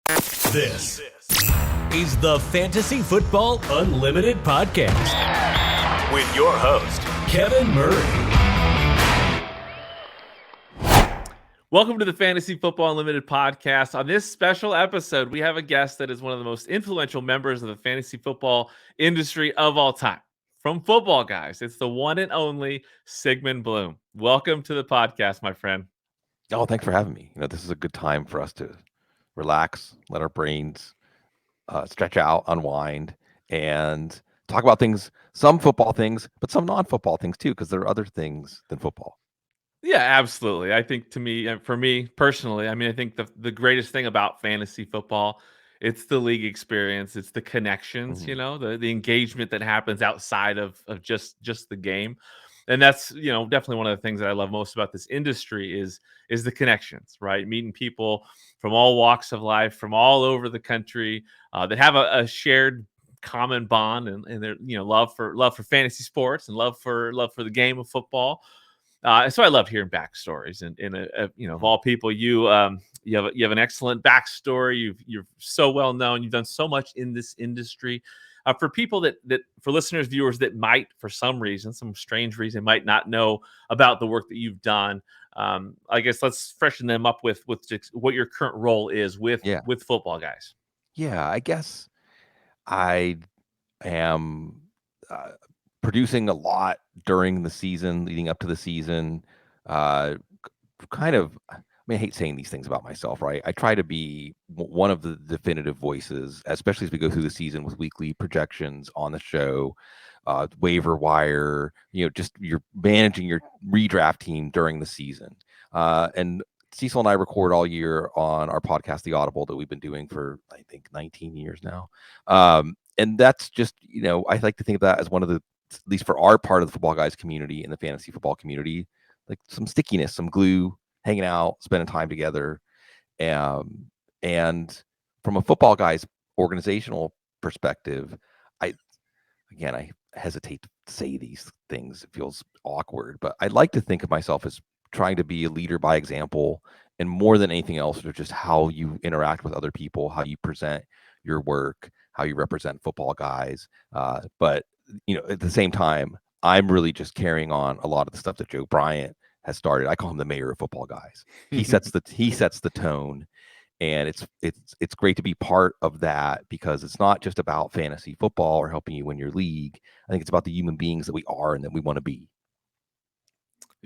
This is the Fantasy Football Unlimited podcast with your host, Kevin Murray. Welcome to the Fantasy Football Unlimited podcast. On this special episode, we have a guest that is one of the most influential members of the fantasy football industry of all time. From Footballguys, it's the one and only Sigmund Bloom. Welcome to the podcast, my friend. Oh, thanks for having me. This is a good time for us to relax, let our brains stretch out, unwind, and talk about things, some football things, but some non-football things too, because there are other things than football. Yeah, absolutely. I think for me personally, I think the greatest thing about fantasy football, it's the league experience, it's the connections, the engagement that happens outside of just the game. And that's, definitely one of the things that I love most about this industry is the connections, right? Meeting people from all walks of life, from all over the country, that have a shared common bond and their love for fantasy sports and love for the game of football. So I love hearing backstories, and of all people, you have an excellent backstory. You're so well known. You've done so much in this industry. For people that for listeners, viewers that might, for some reason, some strange reason, might not know about the work that you've done, I guess let's freshen them up with what your current role is with Footballguys. Yeah, I guess I am producing a lot during the season, leading up to the season. I hate saying these things about myself, right? I try to be one of the definitive voices, especially as we go through the season with weekly projections on the show, waiver wire, just you're managing your redraft team during the season. And Cecil and I record all year on our podcast, The Audible, that we've been doing for, I think, 19 years now. And that's just, I like to think of that as one of the, at least for our part of the Footballguys community and the fantasy football community, like some stickiness, some glue, hanging out, spending time together. And from a Footballguys organizational perspective, I hesitate to say these things. It feels awkward, but I'd like to think of myself as trying to be a leader by example, and more than anything else, or just how you interact with other people, how you present your work, how you represent Footballguys. But at the same time, I'm really just carrying on a lot of the stuff that Joe Bryant has started. I call him the mayor of Footballguys. He sets the tone, and it's great to be part of that, because it's not just about fantasy football or helping you win your league. I think it's about the human beings that we are and that we want to be.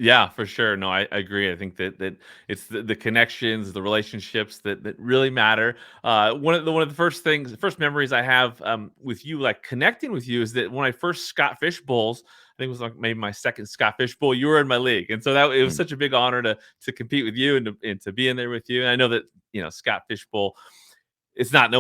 Yeah, for sure. No, I agree. I think that it's the connections, the relationships that really matter. One of the first memories I have with you, like connecting with you, is that when I first Scott Fish Bowls, I think it was like maybe my second Scott Fish Bowl, you were in my league, and so that it was such a big honor to compete with you and to be in there with you. And I know that Scott Fish Bowl, it's not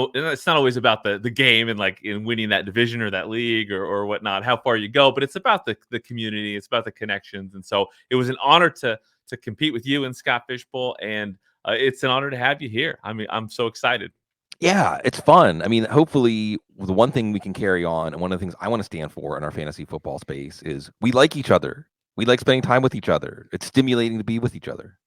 always about the game and like in winning that division or that league or whatnot, how far you go, but it's about the community, it's about the connections. And so it was an honor to compete with you in Scott Fish Bowl, and it's an honor to have you here. I'm so excited. Yeah, it's fun. Hopefully the one thing we can carry on, and one of the things I want to stand for in our fantasy football space, is we like each other. We like spending time with each other. It's stimulating to be with each other.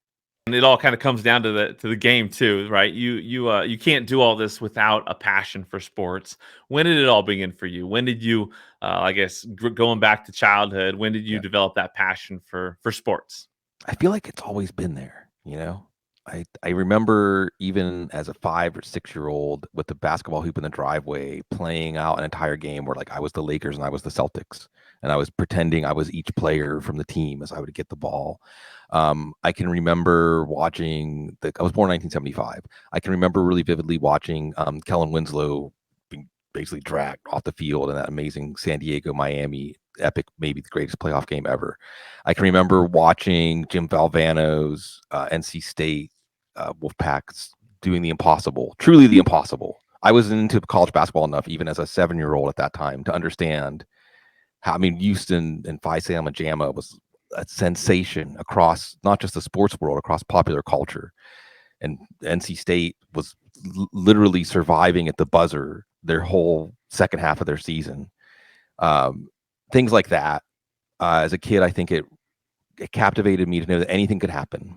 And it all kind of comes down to the game too, right? You can't do all this without a passion for sports. When did it all begin for you? When did you, I guess, going back to childhood, when did you develop that passion for sports? I feel like it's always been there. I remember even as a 5 or 6 year old with the basketball hoop in the driveway, playing out an entire game where like I was the Lakers and I was the Celtics, and I was pretending I was each player from the team as I would get the ball. I can remember watching I was born in 1975. I can remember really vividly watching Kellen Winslow being basically dragged off the field in that amazing San Diego Miami epic, maybe the greatest playoff game ever. I can remember watching Jim Valvano's NC State Wolfpack doing the impossible, truly the impossible. I was into college basketball enough, even as a 7-year-old at that time, to understand how, Houston and Phi Sigma Gamma was a sensation across not just the sports world, across popular culture. And NC State was literally surviving at the buzzer their whole second half of their season. Things like that. As a kid, I think it captivated me to know that anything could happen.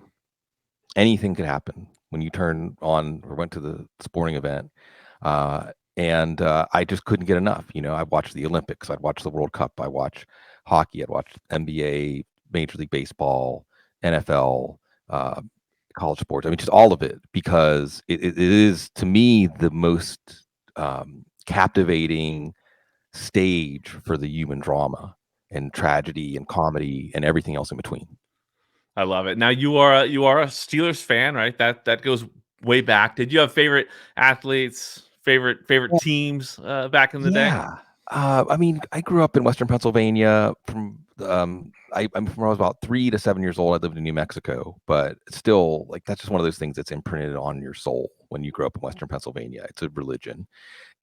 Anything could happen when you turn on or went to the sporting event. And I just couldn't get enough. I watched the Olympics, I'd watch the World Cup, I watch hockey, I'd watch NBA, Major League Baseball, NFL, uh, college sports. I mean, just all of it, because it is, to me, the most captivating stage for the human drama and tragedy and comedy and everything else in between. I love it. Now you are a Steelers fan, right? That goes way back. Did you have favorite athletes, favorite teams back in the day? Yeah. I mean, I grew up in Western Pennsylvania. I'm from when I was about 3 to 7 years old. I lived in New Mexico, but still, like, that's just one of those things that's imprinted on your soul when you grow up in Western Pennsylvania. It's a religion,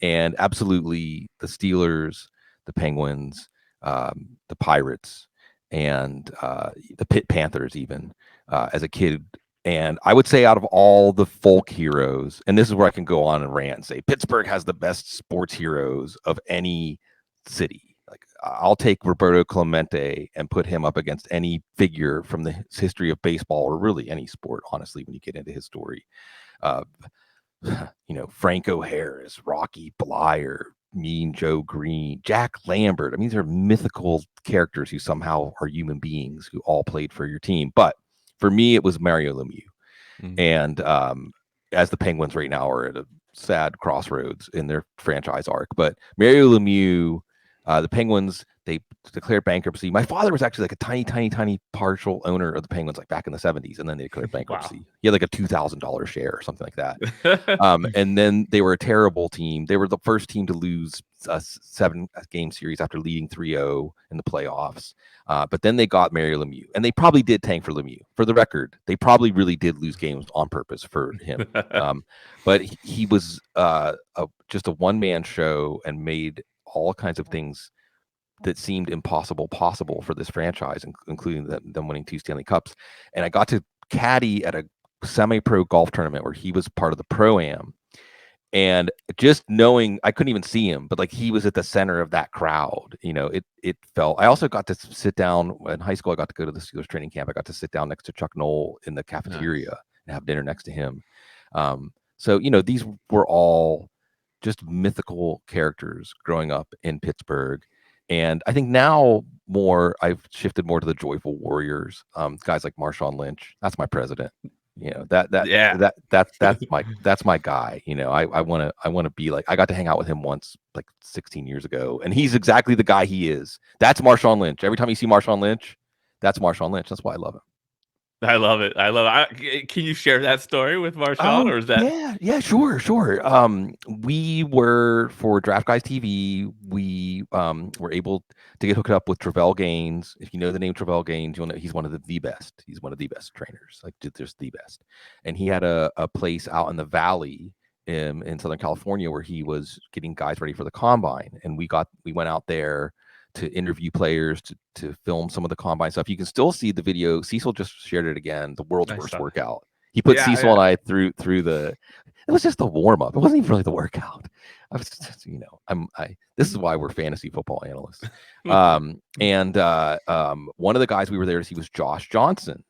and absolutely the Steelers, the Penguins, the Pirates, and the Pitt Panthers, even as a kid. And I would say, out of all the folk heroes, and this is where I can go on and rant and say Pittsburgh has the best sports heroes of any city. Like, I'll take Roberto Clemente and put him up against any figure from the history of baseball, or really any sport, honestly, when you get into his story. Uh, Franco Harris, Rocky Blyer, Mean Joe Green, Jack Lambert. I mean, these are mythical characters who somehow are human beings who all played for your team. But for me, it was Mario Lemieux. Mhm. And as the Penguins right now are at a sad crossroads in their franchise arc, but Mario Lemieux, the Penguins, they declared bankruptcy. My father was actually like a tiny partial owner of the Penguins, like back in the 70s, and then they declared bankruptcy. Wow. He had like a $2,000 share or something like that. And then they were a terrible team. They were the first team to lose a 7-game series after leading 3-0 in the playoffs. But then they got Mario Lemieux, and they probably did tank for Lemieux. For the record, they probably really did lose games on purpose for him. But he was just a one-man show and made all kinds of things that seemed impossible possible for this franchise, including them winning 2 Stanley Cups. And I got to caddy at a semi-pro golf tournament where he was part of the pro-am. And just knowing, I couldn't even see him, but like, he was at the center of that crowd. It felt. I also got to sit down in high school. I got to go to the Steelers training camp. I got to sit down next to Chuck Noll in the cafeteria and have dinner next to him. So these were all just mythical characters growing up in Pittsburgh. And I think now I've shifted more to the joyful warriors, guys like Marshawn Lynch. That's my president. Yeah. That's my guy. I want to be like, I got to hang out with him once, like 16 years ago, and he's exactly the guy he is. That's Marshawn Lynch. Every time you see Marshawn Lynch, that's Marshawn Lynch. That's why I love him. I love it. Can you share that story with Marshawn, or is that? Yeah, sure. We were, for Draft Guys TV, we were able to get hooked up with Travell Gaines. If you know the name Travell Gaines, you'll know he's one of the best. He's one of the best trainers, like just the best. And he had a place out in the valley in Southern California where he was getting guys ready for the combine. And we went out there to interview players, to film some of the combine stuff. You can still see the video. Cecil just shared it again. The world's worst workout. He put Cecil and I through the. It was just the warm up. It wasn't even really the workout. I was just, this is why we're fantasy football analysts. And one of the guys we were there to see was Josh Johnson,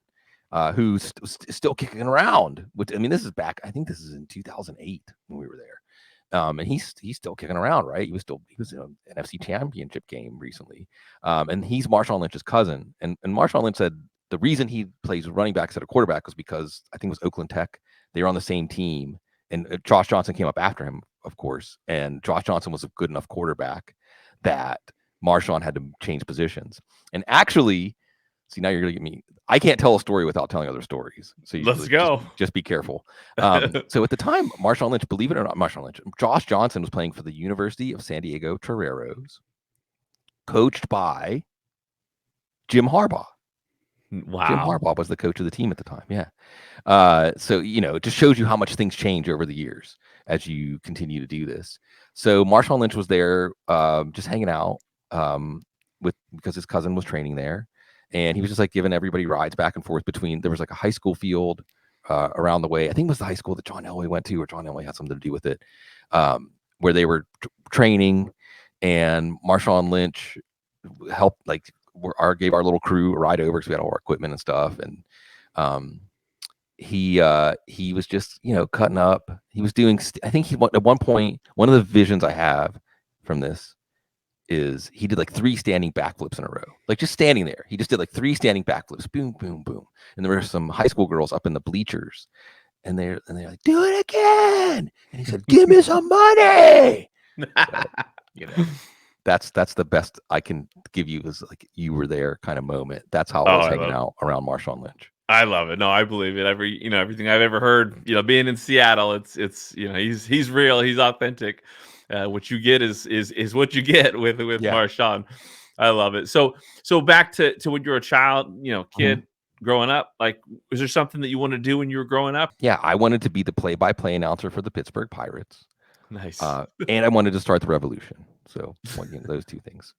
who's still kicking around. Which, I mean, this is back. I think this is in 2008 when we were there. And he's still kicking around, right? He was in an NFC Championship game recently, and he's Marshawn Lynch's cousin. And Marshawn Lynch said the reason he plays running back instead of quarterback was because I think it was Oakland Tech. They were on the same team, and Josh Johnson came up after him, of course. And Josh Johnson was a good enough quarterback that Marshawn had to change positions. And actually, see, now you're gonna get me. I can't tell a story without telling other stories. So Let's go. Just be careful. So at the time, Marshawn Lynch, believe it or not, Josh Johnson was playing for the University of San Diego Toreros, coached by Jim Harbaugh. Wow. Jim Harbaugh was the coach of the team at the time. Yeah. So it just shows you how much things change over the years as you continue to do this. So Marshawn Lynch was there, just hanging out, because his cousin was training there. And he was just like giving everybody rides back and forth between. There was like a high school field around the way. I think it was the high school that John Elway went to, or John Elway had something to do with it, where they were training. And Marshawn Lynch helped, gave our little crew a ride over because we had all our equipment and stuff. And he was just, cutting up. He was doing. I think at one point, one of the visions I have from this is he did like 3 standing backflips in a row, like just standing there. He just did like 3 standing backflips, boom, boom, boom. And there were some high school girls up in the bleachers, and they're like, "Do it again!" And he said, "Give me some money." So, that's the best I can give you, is like you were there kind of moment. That's how I was hanging out around Marshawn Lynch. I love it. No, I believe it. Everything I've ever heard, being in Seattle, it's he's real, he's authentic. What you get is what you get with Marshawn. I love it. So back to when you were a child, kid, growing up, like, was there something that you wanted to do when you were growing up? Yeah, I wanted to be the play-by-play announcer for the Pittsburgh Pirates. Nice. And I wanted to start the revolution. So those 2 things.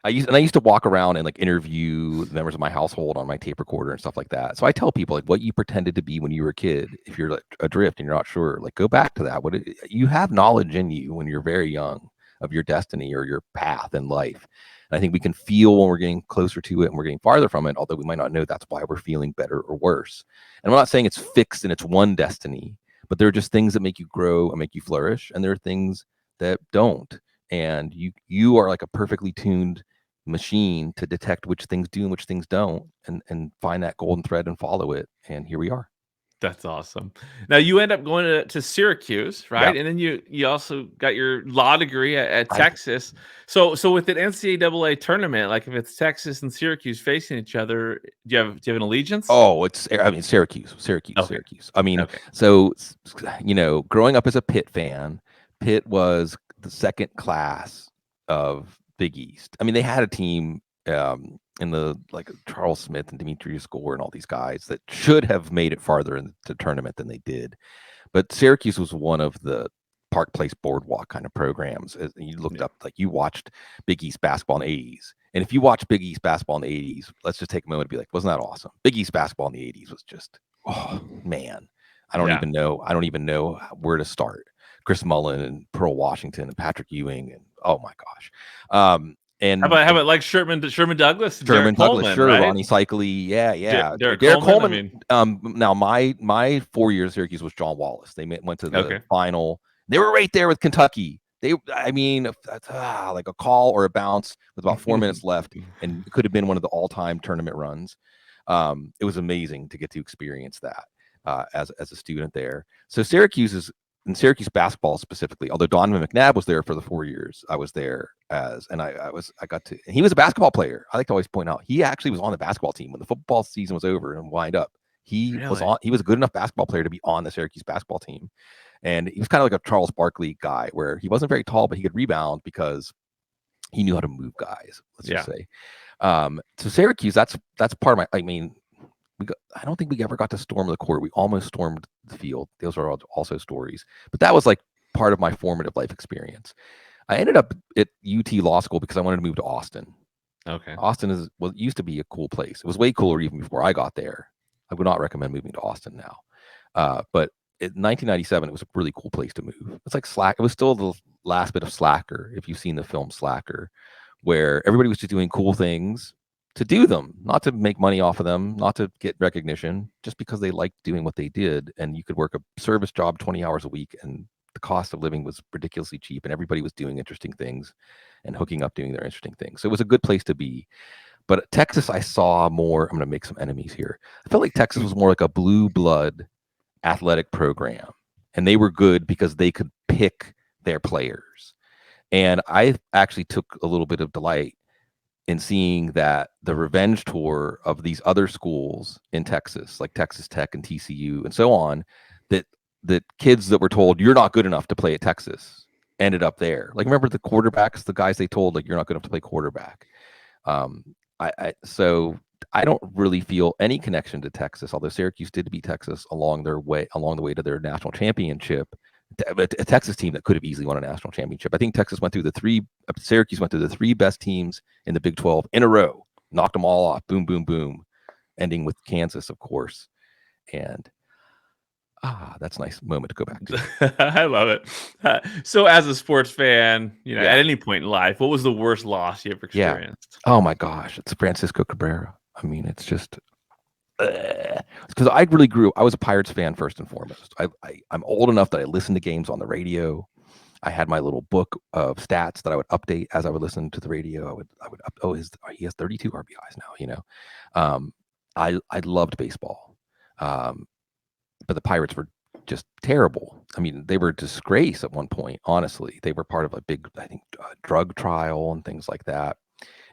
I used to walk around and like interview members of my household on my tape recorder and stuff like that. So I tell people, like, what you pretended to be when you were a kid. If you're like adrift and you're not sure, like, go back to that. You have knowledge in you when you're very young of your destiny or your path in life. And I think we can feel when we're getting closer to it and we're getting farther from it, although we might not know that's why we're feeling better or worse. And I'm not saying it's fixed and it's one destiny, but there are just things that make you grow and make you flourish, and there are things that don't. And you are like a perfectly tuned machine to detect which things do and which things don't, and find that golden thread and follow it. And here we are. That's awesome. Now you end up going to Syracuse, right? Yeah. And then you also got your law degree at Texas. So with an NCAA tournament, like if it's Texas and Syracuse facing each other, do you have an allegiance? Oh, Syracuse. Okay. Syracuse. I mean, so growing up as a Pitt fan, Pitt was the second class of Big East. I mean, they had a team in the like Charles Smith and Demetrius Gore and all these guys that should have made it farther in the tournament than they did. But Syracuse was one of the Park Place Boardwalk kind of programs. You looked up, like, you watched Big East basketball in the 80s. And if you watch Big East basketball in the 80s, let's just take a moment to be like, wasn't that awesome? Big East basketball in the 80s was just, oh man, I don't even know where to start. Chris Mullen and Pearl Washington and Patrick Ewing, and oh my gosh. And how about like Sherman Douglas, Sherman Douglas, Coleman, sure, right? Ronnie Cycli, yeah. Derek Coleman. Now my 4 years at Syracuse was John Wallace. They went to the final. They were right there with Kentucky. Like a call or a bounce with about 4 minutes left, and it could have been one of the all-time tournament runs. It was amazing to get to experience that as a student there. So Syracuse basketball specifically, although Donovan McNabb was there for the 4 years I was there and he was a basketball player. I like to always point out he actually was on the basketball team when the football season was over and wind up. He was a good enough basketball player to be on the Syracuse basketball team. And he was kind of like a Charles Barkley guy, where he wasn't very tall, but he could rebound because he knew how to move guys. Let's just say. So Syracuse, that's part of my. I mean, I don't think we ever got to storm the court. We almost stormed the field. Those are also stories, but that was like part of my formative life experience. I ended up at UT Law School because I wanted to move to Austin. Okay. Austin it used to be a cool place. It was way cooler even before I got there. I would not recommend moving to Austin now. But in 1997, it was a really cool place to move. It's like Slack. It was still the last bit of Slacker, if you've seen the film Slacker, where everybody was just doing cool things to do them, not to make money off of them, not to get recognition, just because they liked doing what they did. And you could work a service job 20 hours a week, and the cost of living was ridiculously cheap, and everybody was doing interesting things and hooking up doing their interesting things. So it was a good place to be. But at Texas, I saw more. I'm going to make some enemies here. I felt like Texas was more like a blue blood athletic program, and they were good because they could pick their players. And I actually took a little bit of delight in seeing that the revenge tour of these other schools in Texas, like Texas Tech and TCU and so on, that kids that were told you're not good enough to play at Texas ended up there. Like, remember the quarterbacks, the guys they told, like, you're not good enough to play quarterback. So I don't really feel any connection to Texas, although Syracuse did beat Texas along the way to their national championship. A Texas team that could have easily won a national championship. I think Syracuse went through the 3 best teams in the Big 12 in a row, knocked them all off, boom, boom, boom, ending with Kansas, of course. And that's a nice moment to go back to. I love it. So as a sports fan, at any point in life, what was the worst loss you ever experienced? Oh my gosh, it's Francisco Cabrera. I mean, it's just because I really grew. I was a Pirates fan first and foremost. I'm old enough that I listened to games on the radio. I had my little book of stats that I would update as I would listen to the radio. I would up. Oh, he has 32 RBIs now. I loved baseball, but the Pirates were just terrible. I mean, they were a disgrace at one point. Honestly, they were part of a big, I think, drug trial and things like that,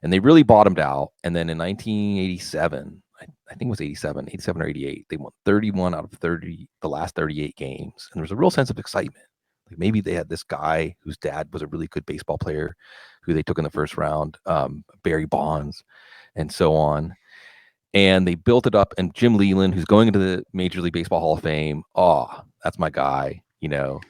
and they really bottomed out. And then in 1987, I think it was 87 or 88, they won 31 out of 30, the last 38 games, and there was a real sense of excitement. Like maybe they had this guy whose dad was a really good baseball player, who they took in the first round, Barry Bonds, and so on. And they built it up. And Jim Leland, who's going into the Major League Baseball Hall of Fame, that's my guy.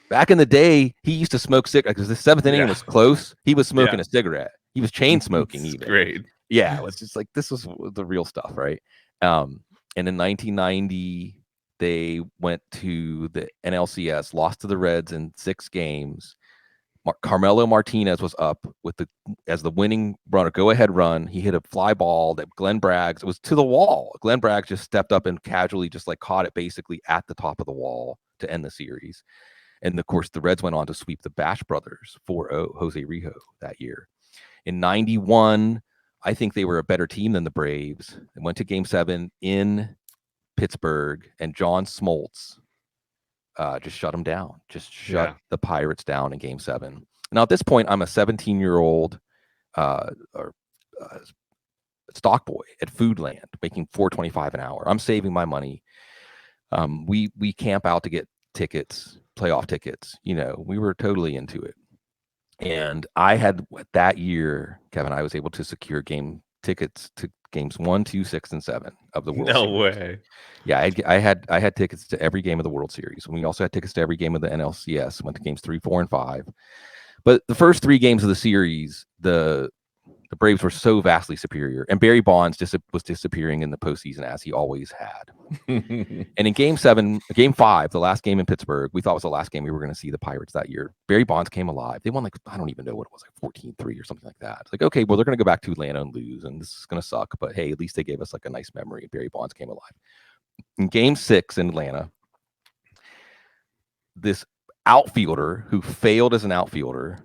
Back in the day, he used to smoke cigarettes because the seventh inning was close. He was smoking a cigarette. He was chain smoking even. Great. Yeah, it was just like, this was the real stuff, right? And in 1990, they went to the NLCS, lost to the Reds in 6 games. Carmelo Martinez was up as the winning runner, go-ahead run. He hit a fly ball that Glenn Braggs, it was to the wall. Glenn Braggs just stepped up and casually just like caught it basically at the top of the wall to end the series. And of course, the Reds went on to sweep the Bash brothers 4-0, Jose Rijo that year. In 91, I think they were a better team than the Braves. They went to Game 7 in Pittsburgh, and John Smoltz just shut them down. Just shut the Pirates down in Game 7. Now, at this point, I'm a 17-year-old stock boy at Foodland, making $4.25 an hour. I'm saving my money. We camp out to get tickets, playoff tickets. We were totally into it. And I had that year, Kevin, I was able to secure game tickets to games 1, 2, 6, and 7 of the World Series. No way. Yeah, I had tickets to every game of the World Series. And we also had tickets to every game of the NLCS. Went to games 3, 4, and 5. But the first 3 games of the series, the Braves were so vastly superior, and Barry Bonds was disappearing in the postseason as he always had. And in Game 5, the last game in Pittsburgh, we thought was the last game we were going to see the Pirates that year. Barry Bonds came alive. They won I don't even know what it was, 14-3 or something like that. It's like, okay, well, they're going to go back to Atlanta and lose, and this is going to suck. But hey, at least they gave us a nice memory. Barry Bonds came alive. In Game 6 in Atlanta, this outfielder who failed as an outfielder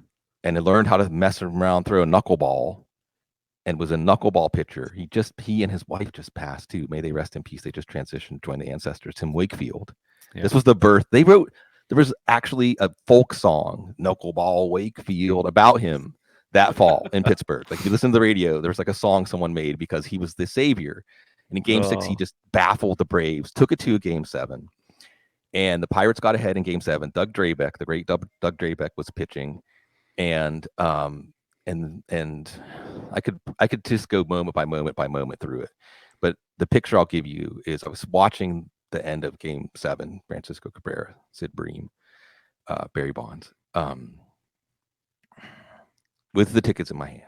and had learned how to mess around, throw a knuckleball, and was a knuckleball pitcher. He and his wife just passed too. May they rest in peace. They just transitioned, joined the ancestors. Tim Wakefield. Yeah. This was the birth. There was actually a folk song, Knuckleball Wakefield, about him that fall in Pittsburgh. Like, if you listen to the radio, there's a song someone made because he was the savior. And in Game 6, he just baffled the Braves, took it to a Game 7. And the Pirates got ahead in Game 7. Doug Drabeck, the great Doug Drabeck, was pitching. And I could just go moment by moment through it. But the picture I'll give you is I was watching the end of Game 7, Francisco Cabrera, Sid Bream, Barry Bonds, with the tickets in my hand.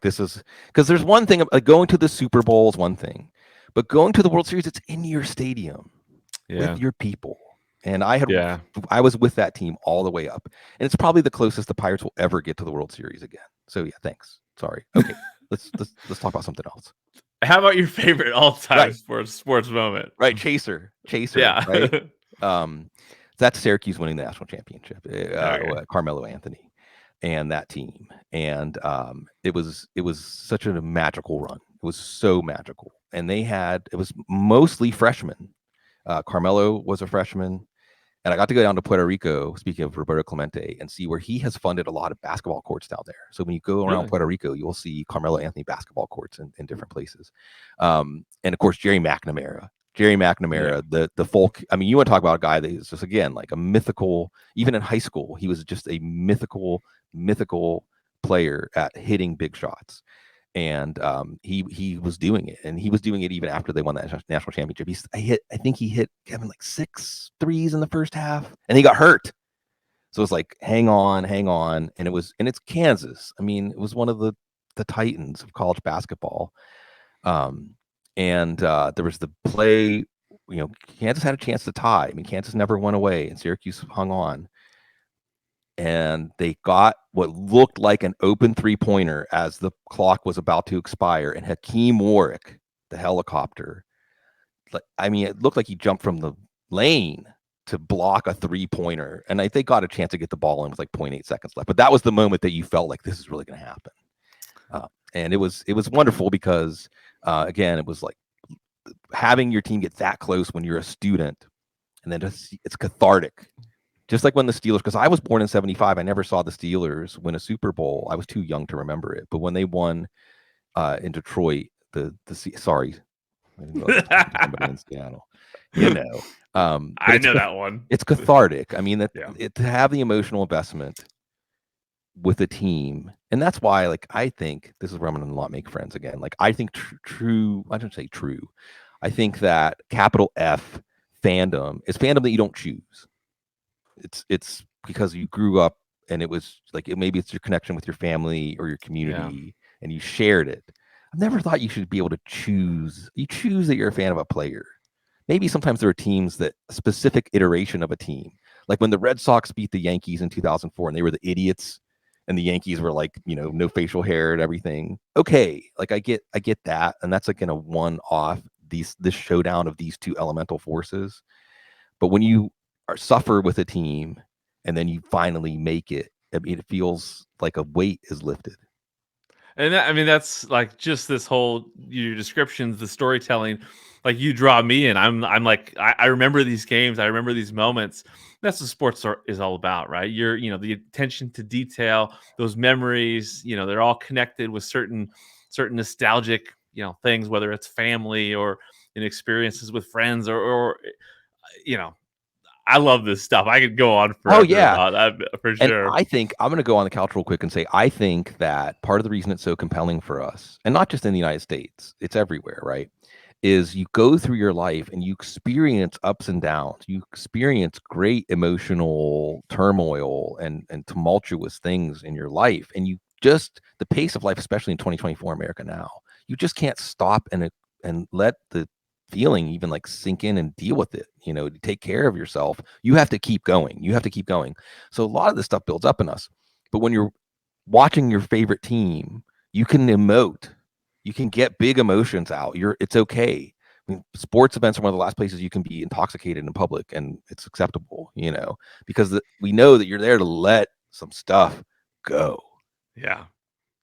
This is because there's one thing, going to the Super Bowl is one thing, but going to the World Series, it's in your stadium with your people. And I was with that team all the way up, and it's probably the closest the Pirates will ever get to the World Series again. So yeah, thanks. Sorry. Okay, let's talk about something else. How about your favorite all-time sports moment? Right, Chaser. Yeah. Right. That's Syracuse winning the national championship. Carmelo Anthony and that team, and it was such a magical run. It was so magical, and it was mostly freshmen. Carmelo was a freshman. And I got to go down to Puerto Rico, speaking of Roberto Clemente, and see where he has funded a lot of basketball courts down there. So when you go around Puerto Rico, you'll see Carmelo Anthony basketball courts in different places. And of course, Jerry McNamara, the folk. I mean, you want to talk about a guy that is just, again, like a mythical, even in high school, he was just a mythical player at hitting big shots. And he was doing it, and he was doing it even after they won that national championship. I think he hit, Kevin, 6 threes in the first half, and he got hurt. So it's like, hang on, and it's Kansas. I mean, it was one of the titans of college basketball. And there was the play. Kansas had a chance to tie. I mean, Kansas never went away, and Syracuse hung on. And they got what looked like an open 3-pointer as the clock was about to expire. And Hakeem Warwick the helicopter. Like, I mean, it looked like he jumped from the lane to block a 3-pointer, and they got a chance to get the ball in with like 0.8 seconds left. But that was the moment that you felt like this is really going to happen, and it was wonderful because again, it was like having your team get that close when you're a student, and then it's cathartic. Just like when the Steelers, because I was born in '75, I never saw the Steelers win a Super Bowl. I was too young to remember it. But when they won in Detroit, sorry, I didn't realize somebody in Seattle, you know. I know that one. It's cathartic. I mean, to have the emotional investment with a team, and that's why, like, I think this is where I'm going to not make friends again. Like, I think true. I don't say true. I think that capital F fandom is fandom that you don't choose. It's because you grew up and it was like maybe it's your connection with your family or your community and you shared it. I've never thought you should be able to choose. You choose that you're a fan of a player. Maybe sometimes there are teams that a specific iteration of a team, like when the Red Sox beat the Yankees in 2004 and they were the idiots and the Yankees were like, no facial hair and everything. Okay, like I get that, and that's like in a one-off this showdown of these two elemental forces. But when you suffer with a team and then you finally make it, I mean, it feels like a weight is lifted. And that's like just this whole your descriptions, the storytelling, like you draw me in. I'm like I remember these games, I remember these moments. That's what sports is all about, right? The attention to detail, those memories. They're all connected with certain nostalgic things, whether it's family or experiences with friends or I love this stuff. I could go on forever about that for sure. And I think I'm going to go on the couch real quick and say, I think that part of the reason it's so compelling for us, and not just in the United States, it's everywhere, right? Is you go through your life and you experience ups and downs. You experience great emotional turmoil and tumultuous things in your life. And the pace of life, especially in 2024 America now, you just can't stop and let the feeling even like sink in and deal with it, to take care of yourself. You have to keep going. So a lot of this stuff builds up in us. But when you're watching your favorite team, you can emote. You can get big emotions out. It's okay. I mean, sports events are one of the last places you can be intoxicated in public, and it's acceptable, because we know that you're there to let some stuff go.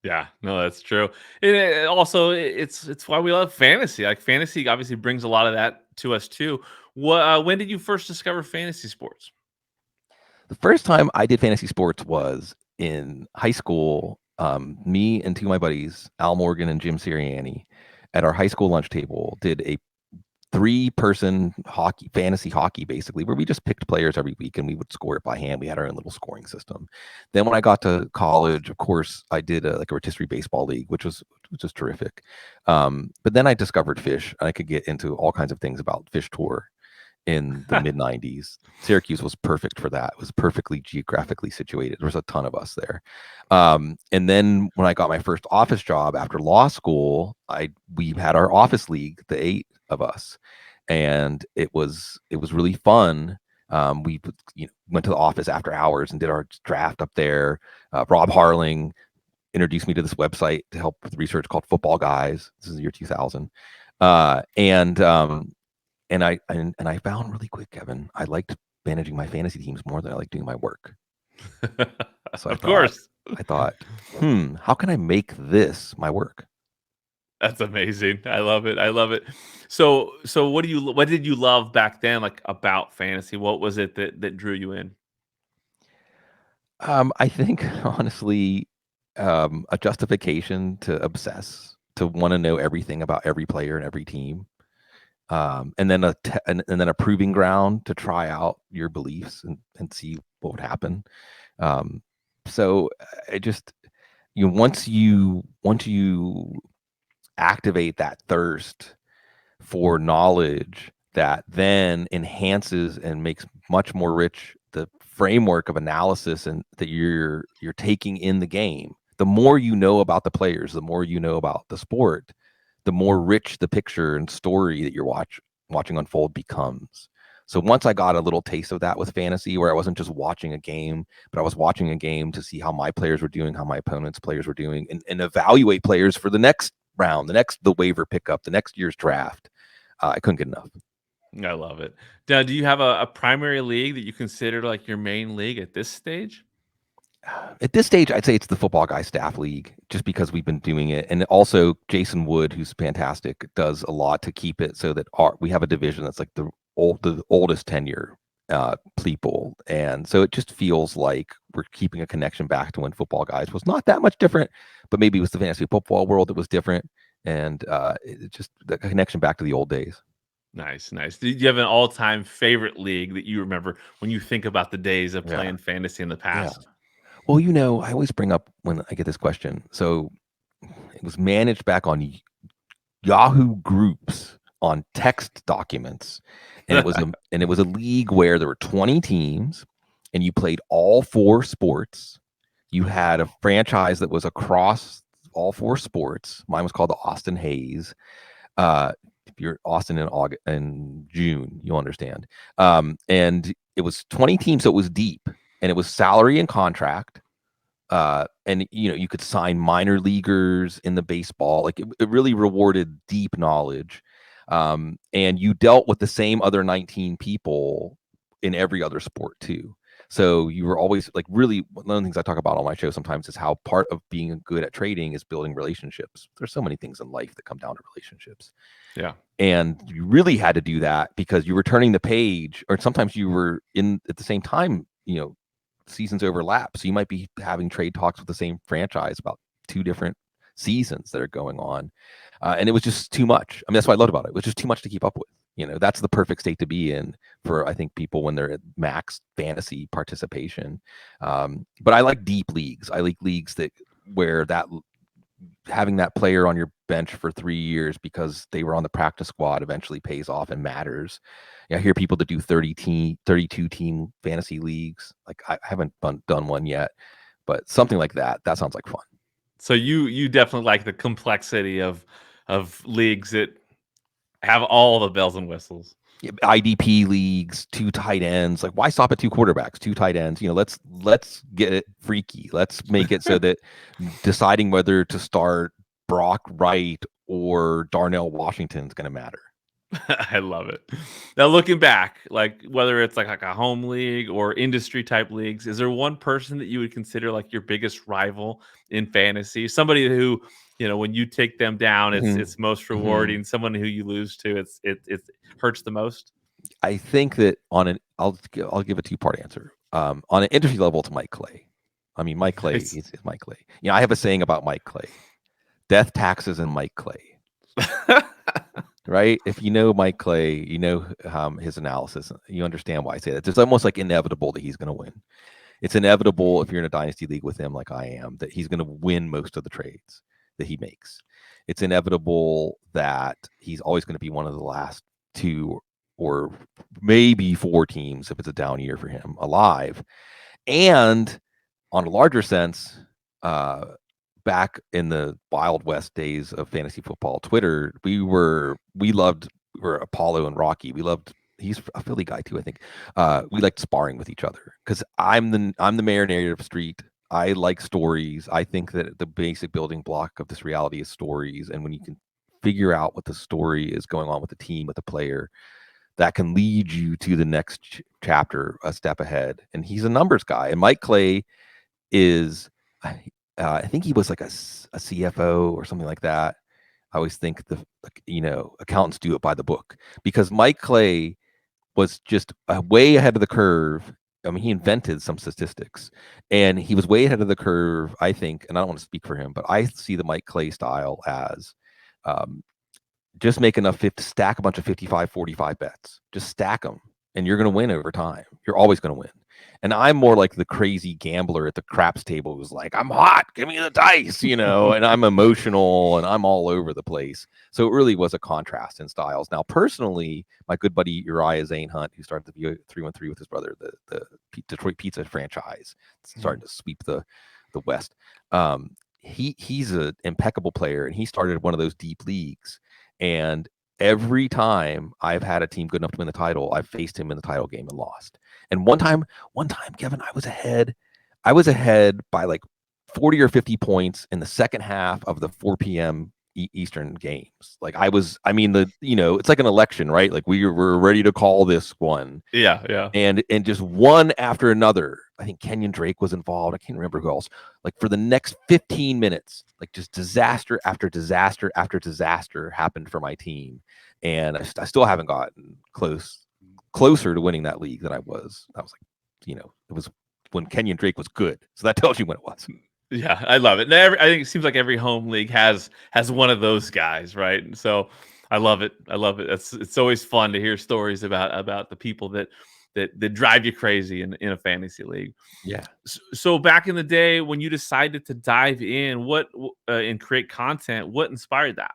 Yeah, no, that's true. And also, it's why we love fantasy. Like fantasy, obviously brings a lot of that to us too. When did you first discover fantasy sports? The first time I did fantasy sports was in high school. Me and two of my buddies, Al Morgan and Jim Sirianni, at our high school lunch table, did a 3-person fantasy hockey, basically, where we just picked players every week and we would score it by hand. We had our own little scoring system. Then when I got to college, of course, I did a rotisserie baseball league, which was terrific. But then I discovered fish, and I could get into all kinds of things about fish tour in the mid 90s. Syracuse was perfect for that. It was perfectly geographically situated. There was a ton of us there. And then when I got my first office job after law school, we had our office league, the 8 of us, and it was really fun. We went to the office after hours and did our draft up there. Rob Harling introduced me to this website to help with research called Footballguys. This is the year 2000. And I found really quick, Kevin, I liked managing my fantasy teams more than I like doing my work. So of course. I thought, how can I make this my work? That's amazing. I love it. So what did you love back then, like about fantasy? What was it that drew you in? I think honestly, a justification to obsess, to want to know everything about every player and every team. And then a proving ground to try out your beliefs and see what would happen. So I just, once you activate that thirst for knowledge, that then enhances and makes much more rich the framework of analysis and that you're taking in the game. The more you know about the players, the more you know about the sport, the more rich the picture and story that you're watching unfold becomes. So once I got a little taste of that with fantasy, where I wasn't just watching a game, but I was watching a game to see how my players were doing, how my opponent's players were doing, and evaluate players for the next round, the waiver pickup, the next year's draft. I couldn't get enough. I love it. Now, do you have a primary league that you consider like your main league at this stage? At this stage, I'd say it's the Football Guy Staff League, just because we've been doing it. And also Jason Wood, who's fantastic, does a lot to keep it so that we have a division that's like the oldest tenure people. And so it just feels like we're keeping a connection back to when Football Guys was not that much different, but maybe it was the fantasy football world that was different. And it just the connection back to the old days. Nice. Do you have an all-time favorite league that you remember when you think about the days of Yeah. playing fantasy in the past? Well, I always bring up when I get this question. So it was managed back on Yahoo Groups on text documents, and it was a league where there were 20 teams, and you played all 4 sports. You had a franchise that was across all 4 sports. Mine was called the Austin Hayes. If you're Austin in June, you'll understand. And it was 20 teams, so it was deep, and it was salary and contract. And you could sign minor leaguers in the baseball. Like it really rewarded deep knowledge. And you dealt with the same other 19 people in every other sport too. So you were always like, really, one of the things I talk about on my show sometimes is how part of being good at trading is building relationships. There's so many things in life that come down to relationships. Yeah. And you really had to do that because you were turning the page, or sometimes you were in at the same time, seasons overlap. So you might be having trade talks with the same franchise about 2 different seasons that are going on. And it was just too much. I mean, that's what I loved about it. It was just too much to keep up with. That's the perfect state to be in for, I think, people when they're at max fantasy participation. But I like deep leagues. I like leagues where having that player on your bench for 3 years because they were on the practice squad eventually pays off and matters. I hear people that do 32 team fantasy leagues. Like I haven't done one yet, but something like that sounds like fun. So you definitely like the complexity of leagues that have all the bells and whistles. IDP leagues, 2 tight ends. Like, why stop at 2 quarterbacks, 2 tight ends? Let's get it freaky. Let's make it so that deciding whether to start Brock Wright or Darnell Washington is going to matter. I love it. Now, looking back, like whether it's like a home league or industry type leagues, is there one person that you would consider like your biggest rival in fantasy? Somebody who, when you take them down, it's most rewarding. Someone who you lose to, it hurts the most. I think that I'll give a 2-part answer. On an industry level, it's Mike Clay. I mean, Mike Clay is Mike Clay. I have a saying about Mike Clay: death, taxes, and Mike Clay. Right? If you know Mike Clay, you know his analysis. You understand why I say that. It's almost like inevitable that he's going to win. It's inevitable if you're in a dynasty league with him, like I am, that he's going to win most of the trades that he makes. It's inevitable that he's always going to be one of the last 2 or maybe 4 teams, if it's a down year for him, alive. And on a larger sense, back in the Wild West days of fantasy football Twitter, we were Apollo and Rocky. He's a Philly guy too, I think. We liked sparring with each other because I'm the mayor narrative street. I like stories. I think that the basic building block of this reality is stories. And when you can figure out what the story is going on with the team, with the player, that can lead you to the next chapter a step ahead. And he's a numbers guy. And Mike Clay is, I think he was like a CFO or something like that. I always think accountants do it by the book, because Mike Clay was just way ahead of the curve. I mean, he invented some statistics, and he was way ahead of the curve, I think. And I don't want to speak for him, but I see the Mike Clay style as just make enough to stack a bunch of 55-45 bets. Just stack them, and you're going to win over time. You're always going to win. And I'm more like the crazy gambler at the craps table who's like, I'm hot, give me the dice, and I'm emotional and I'm all over the place. So it really was a contrast in styles. Now, personally, my good buddy Uriah Zane Hunt, who started the 313 with his brother, the Detroit Pizza franchise, starting to sweep the West. He's an impeccable player, and he started one of those deep leagues. And every time I've had a team good enough to win the title, I've faced him in the title game and lost. And one time, Kevin, I was ahead by like 40 or 50 points in the second half of the 4 p.m. Eastern games. Like I mean, it's like an election, right? Like we were ready to call this one. Yeah. And just one after another. I think Kenyon Drake was involved. I can't remember who else. Like for the next 15 minutes, like just disaster after disaster after disaster happened for my team. And I still haven't gotten closer to winning that league than I was. I was like, it was when Kenyon Drake was good. So that tells you when it was. Yeah, I love it. I think it seems like every home league has one of those guys, right? And so I love it. It's always fun to hear stories about the people that drive you crazy in a fantasy league. Yeah. So back in the day when you decided to dive in, and create content, what inspired that?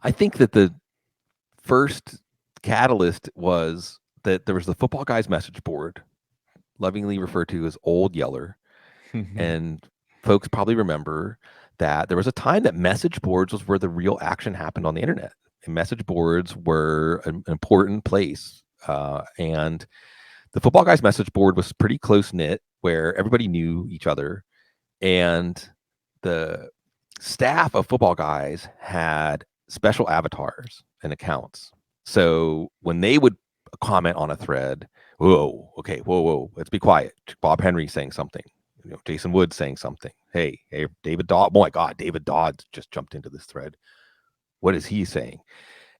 I think that the first catalyst was that there was the Football Guys message board, lovingly referred to as Old Yeller. And folks probably remember that there was a time that message boards was where the real action happened on the internet. And message boards were an important place. And the Football Guys message board was pretty close knit, where everybody knew each other. And the staff of Football Guys had special avatars and accounts. So when they would comment on a thread, whoa, let's be quiet. Bob Henry saying something. Jason Wood saying something. Hey, David Dodd. Oh my God, David Dodd just jumped into this thread. What is he saying?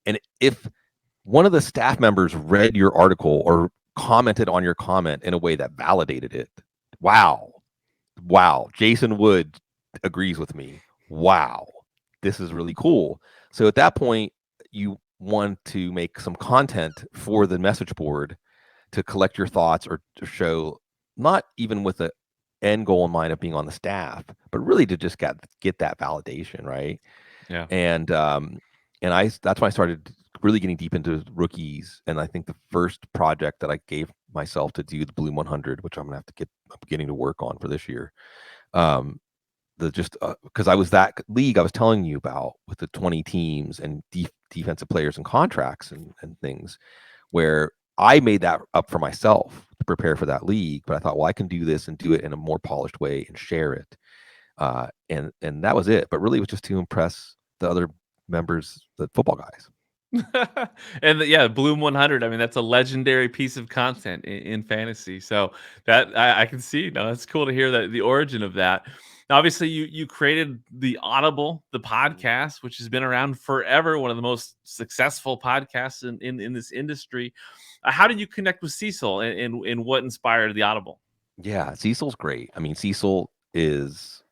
And if one of the staff members read your article or commented on your comment in a way that validated it, wow, Jason Wood agrees with me. Wow, this is really cool. So at that point, you want to make some content for the message board to collect your thoughts or to show, not even with the end goal in mind of being on the staff, but really to just get that validation, right? Yeah. And that's when I started really getting deep into rookies. And I think the first project that I gave myself to do, the Bloom 100, which I'm beginning to work on for this year. Because I was that league I was telling you about with the 20 teams and defensive players and contracts and things, where I made that up for myself to prepare for that league. But I thought, well, I can do this and do it in a more polished way and share it. And that was it. But really, it was just to impress the other members, the Football Guys. And Bloom 100. I mean, that's a legendary piece of content in fantasy. So that I can see. No, that's cool to hear that the origin of that. Now, obviously, you created the Audible, the podcast, which has been around forever, one of the most successful podcasts in this industry. How did you connect with Cecil, and what inspired the Audible? Yeah, Cecil's great. I mean, Cecil is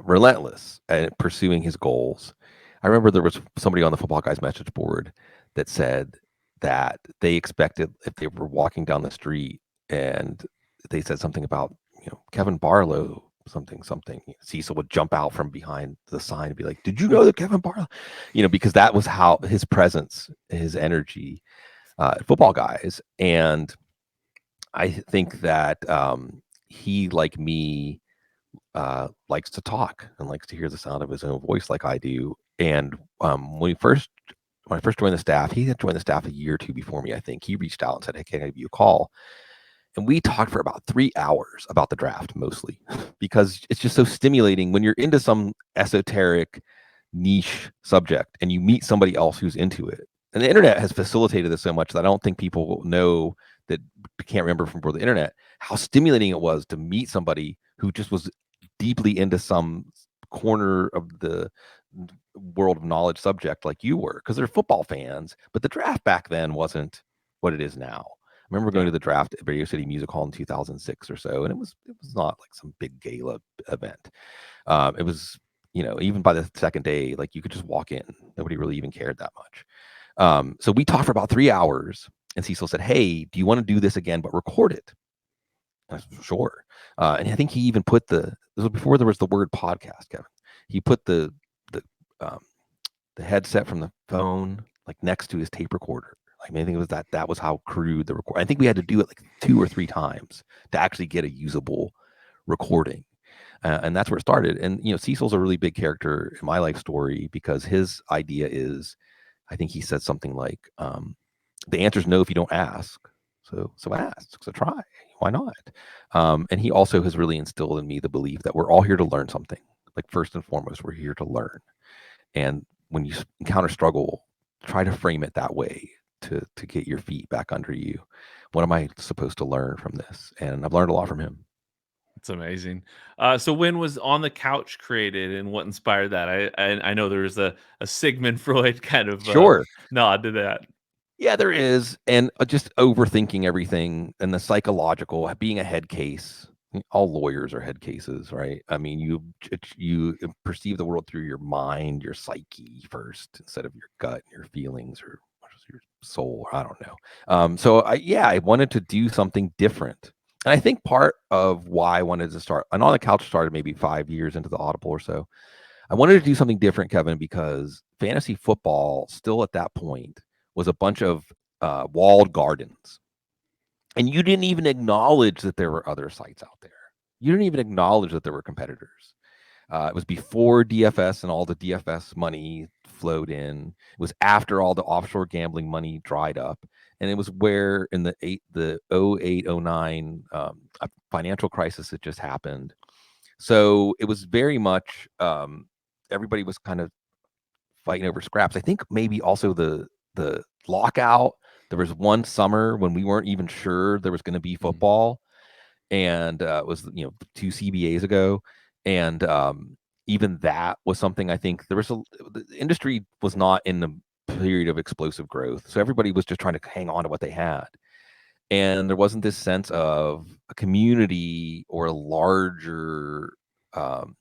relentless at pursuing his goals. I remember there was somebody on the Football Guys message board that said that they expected, if they were walking down the street and they said something about, Kevin Barlow, something, Cecil would jump out from behind the sign and be like, "Did you know that Kevin Barlow?" Because that was how his presence, his energy, Football Guys. And I think that he, like me, likes to talk and likes to hear the sound of his own voice like I do. And when I first joined the staff, he had joined the staff a year or two before me. I think he reached out and said, "Hey, can I give you a call?" And we talked for about 3 hours about the draft, mostly because it's just so stimulating when you're into some esoteric niche subject and you meet somebody else who's into it. And the internet has facilitated this so much that I don't think people know, that can't remember from before the internet, how stimulating it was to meet somebody who just was deeply into some corner of the world of knowledge subject like you were, because they're football fans. But the draft back then wasn't what it is now. I remember going to the draft at Radio City Music Hall in 2006 or so, and it was not like some big gala event. It was, even by the second day, like you could just walk in. Nobody really even cared that much. So we talked for about 3 hours, and Cecil said, "Hey, do you want to do this again, but record it?" I said, "Sure." And I think he even put this was before there was the word podcast, Kevin. He put the headset from the phone like next to his tape recorder. I mean, I think it was that was how crude the record. I think we had to do it like 2 or 3 times to actually get a usable recording. And that's where it started. And, Cecil's a really big character in my life story because his idea is, I think he said something like, the answer is no if you don't ask. So ask, so try. Why not? And he also has really instilled in me the belief that we're all here to learn something. like first and foremost, we're here to learn. And when you encounter struggle, try to frame it that way to get your feet back under you. What am I supposed to learn from this? And I've learned a lot from him. It's amazing. So when was On the Couch created, and what inspired that? I know there was a Sigmund Freud kind of Sure. nod to that. Yeah, there is. And just overthinking everything and the psychological, being a head case. All lawyers are head cases, right? I mean, you perceive the world through your mind, your psyche first, instead of your gut, your feelings, or your soul. I don't know. So I wanted to do something different. And I think part of why I wanted to start, and On the Couch started maybe 5 years into the Audible or so. I wanted to do something different, Kevin, because fantasy football still at that point was a bunch of walled gardens. And you didn't even acknowledge that there were other sites out there. You didn't even acknowledge that there were competitors. It was before DFS and all the DFS money flowed in. It was after all the offshore gambling money dried up. And it was where in the 08, 09 financial crisis that just happened. So it was very much everybody was kind of fighting over scraps. I think maybe also the lockout. There was one summer when we weren't even sure there was going to be football, and it was 2 CBAs ago, and even that was something. I think the industry was not in the period of explosive growth, so everybody was just trying to hang on to what they had, and there wasn't this sense of a community or um,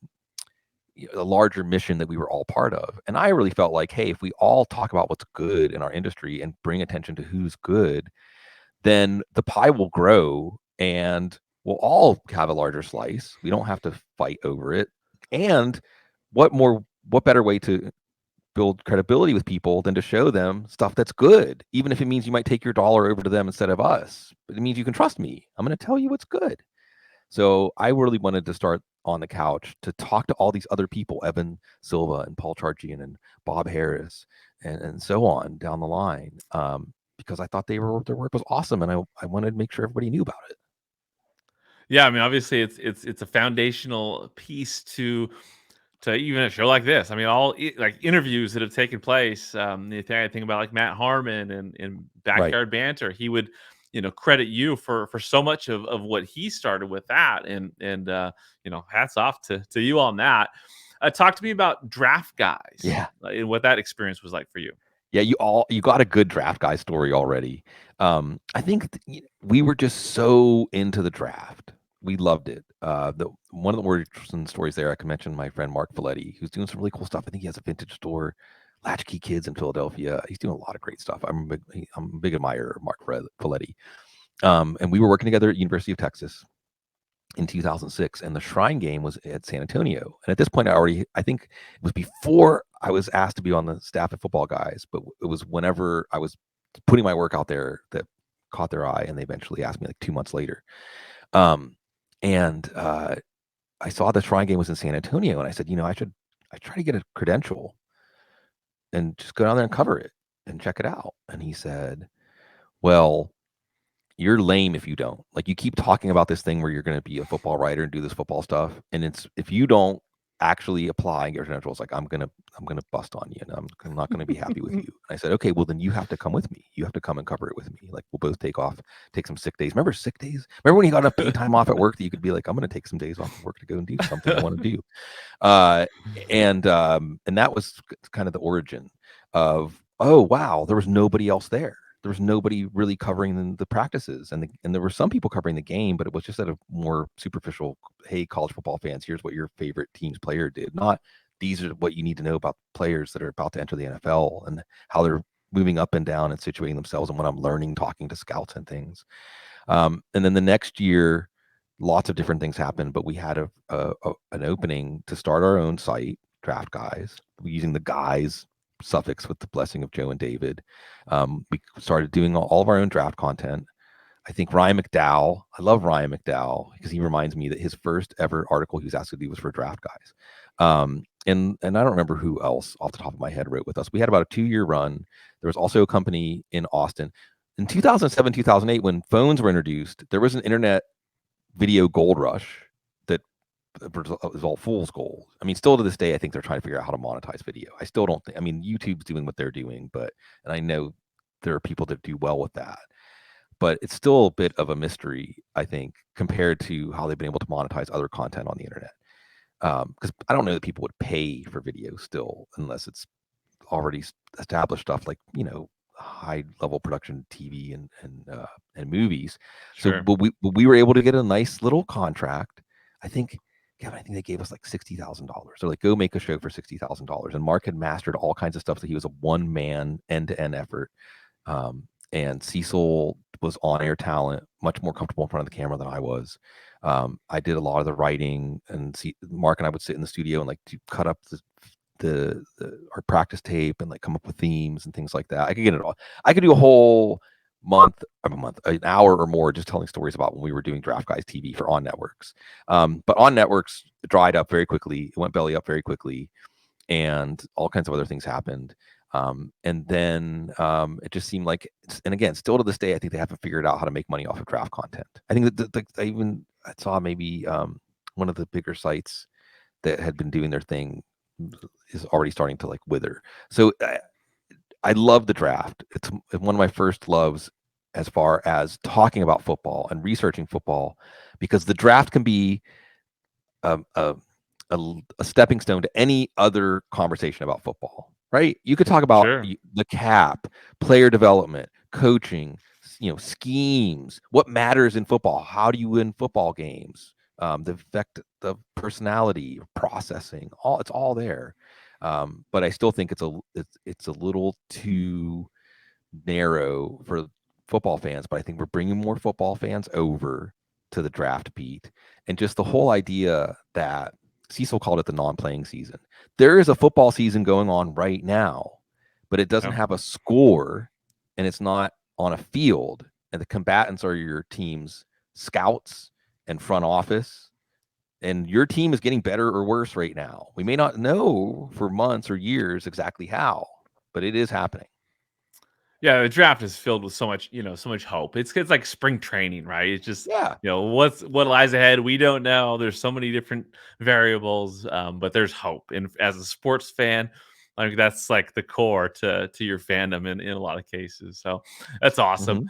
a larger mission that we were all part of. And I really felt like, hey, if we all talk about what's good in our industry and bring attention to who's good, then the pie will grow and we'll all have a larger slice. We don't have to fight over it. And what better way to build credibility with people than to show them stuff that's good, even if it means you might take your dollar over to them instead of us. But it means you can trust me. I'm going to tell you what's good. So I really wanted to start On the Couch to talk to all these other people, Evan Silva and Paul Charchian and Bob Harris and so on down the line, because I thought their work was awesome, and I wanted to make sure everybody knew about it. Yeah, I mean, obviously, it's a foundational piece to even a show like this. I mean, like interviews that have taken place. I think about like Matt Harmon and Right. Backyard Banter. He would, credit you for so much of what he started with that, and hats off to you on that. Talk to me about Draft Guys. Yeah. And what that experience was like for you. Yeah, you got a good Draft Guy story already. I think we were just so into the draft. We loved it. One of the more interesting stories there, I can mention my friend Mark Folletti, who's doing some really cool stuff. I think he has a vintage store, Latchkey Kids in Philadelphia. He's doing a lot of great stuff. I'm a big admirer of Mark Folletti. And we were working together at University of Texas in 2006, and the Shrine game was at San Antonio. And at this point, I think it was before I was asked to be on the staff at Footballguys, but it was whenever I was putting my work out there that caught their eye, and they eventually asked me like 2 months later. And I saw the Shrine game was in San Antonio, and I said, I try to get a credential and just go down there and cover it and check it out. And he said, well, you're lame if you don't. Like, you keep talking about this thing where you're going to be a football writer and do this football stuff, and if you don't actually apply and get credentials, like, I'm gonna bust on you, and I'm not gonna be happy with you. And I said, okay, well then you have to come with me. You have to come and cover it with me. Like, we'll both take some sick days. Remember sick days? Remember when you got enough paid time off at work that you could be like, I'm gonna take some days off of work to go and do something I want to do. And that was kind of the origin of, oh wow, there was nobody else there. There was nobody really covering the practices, and there were some people covering the game, but it was just at a more superficial, hey, college football fans, here's what your favorite team's player did. Not, these are what you need to know about players that are about to enter the NFL and how they're moving up and down and situating themselves, and what I'm learning talking to scouts and things. And then the next year, lots of different things happened, but we had an opening to start our own site, Draft Guys, using the guys suffix with the blessing of Joe and David. We started doing all of our own draft content. I think Ryan McDowell, I love Ryan McDowell because he reminds me that his first ever article he was asked to do was for Draft Guys. And I don't remember who else off the top of my head wrote with us. We had about a 2-year run. There was also a company in Austin. In 2007, 2008, when phones were introduced, there was an internet video gold rush that is all fool's gold. I mean, still to this day, I think they're trying to figure out how to monetize video. I still don't think. I mean, YouTube's doing what they're doing, and I know there are people that do well with that, but it's still a bit of a mystery, I think, compared to how they've been able to monetize other content on the internet. Because I don't know that people would pay for video still unless it's already established stuff like high level production TV and movies. So, Sure. but we were able to get a nice little contract. I think, Kevin, I think they gave us like $60,000. So like, go make a show for $60,000. And Mark had mastered all kinds of stuff. So he was a one man end to end effort. And Cecil was on air talent, much more comfortable in front of the camera than I was. I did a lot of the writing, and Mark and I would sit in the studio and like to cut up our practice tape and like come up with themes and things like that. I could get it all. I could do a whole an hour or more just telling stories about when we were doing Draft Guys TV for on networks. But on networks, it dried up very quickly. It went belly up very quickly, and all kinds of other things happened. And then it just seemed like, and again, still to this day, I think they haven't figured out how to make money off of draft content. I think that I saw maybe one of the bigger sites that had been doing their thing is already starting to like wither. So I love the draft. It's one of my first loves as far as talking about football and researching football, because the draft can be a stepping stone to any other conversation about football, right? You could talk about the cap, player development, coaching, schemes, what matters in football, how do you win football games, the effect of personality, processing, it's all there. But I still think it's a little too narrow for football fans. But I think we're bringing more football fans over to the draft beat, and just the whole idea that Cecil called it the non-playing season. There is a football season going on right now, but it doesn't have a score, and it's not on a field, and the combatants are your team's scouts and front office, and your team is getting better or worse right now. We may not know for months or years exactly how, but it is happening. Yeah, the draft is filled with so much hope. It's like spring training, right? It's just, what lies ahead. We don't know. There's so many different variables, but there's hope. And as a sports fan, like that's like the core to your fandom in a lot of cases. So that's awesome.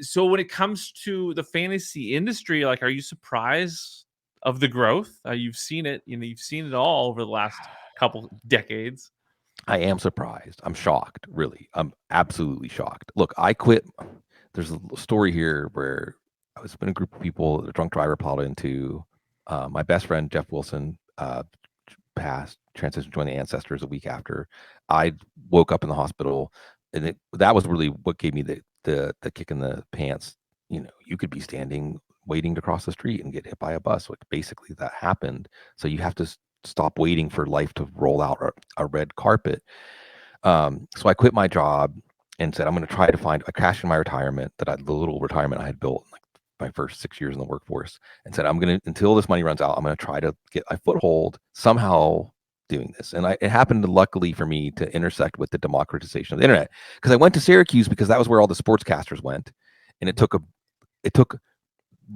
So when it comes to the fantasy industry, like, are you surprised of the growth? You've seen it. You've seen it all over the last couple decades. I am surprised. I'm shocked, really. I'm absolutely shocked. Look, I quit. There's a story here where I was in a group of people that a drunk driver plowed into. My best friend, Jeff Wilson, passed, transitioned to join the Ancestors a week after. I woke up in the hospital, and that was really what gave me the kick in the pants. You could be standing waiting to cross the street and get hit by a bus. Like, basically that happened. So you have to stop waiting for life to roll out a red carpet. So I quit my job and said, I'm going to try to I cashed in my retirement, the little retirement I had built like my first 6 years in the workforce, and said, until this money runs out, I'm going to try to get a foothold somehow doing this. And it happened, luckily for me, to intersect with the democratization of the internet, because I went to Syracuse because that was where all the sportscasters went. And it took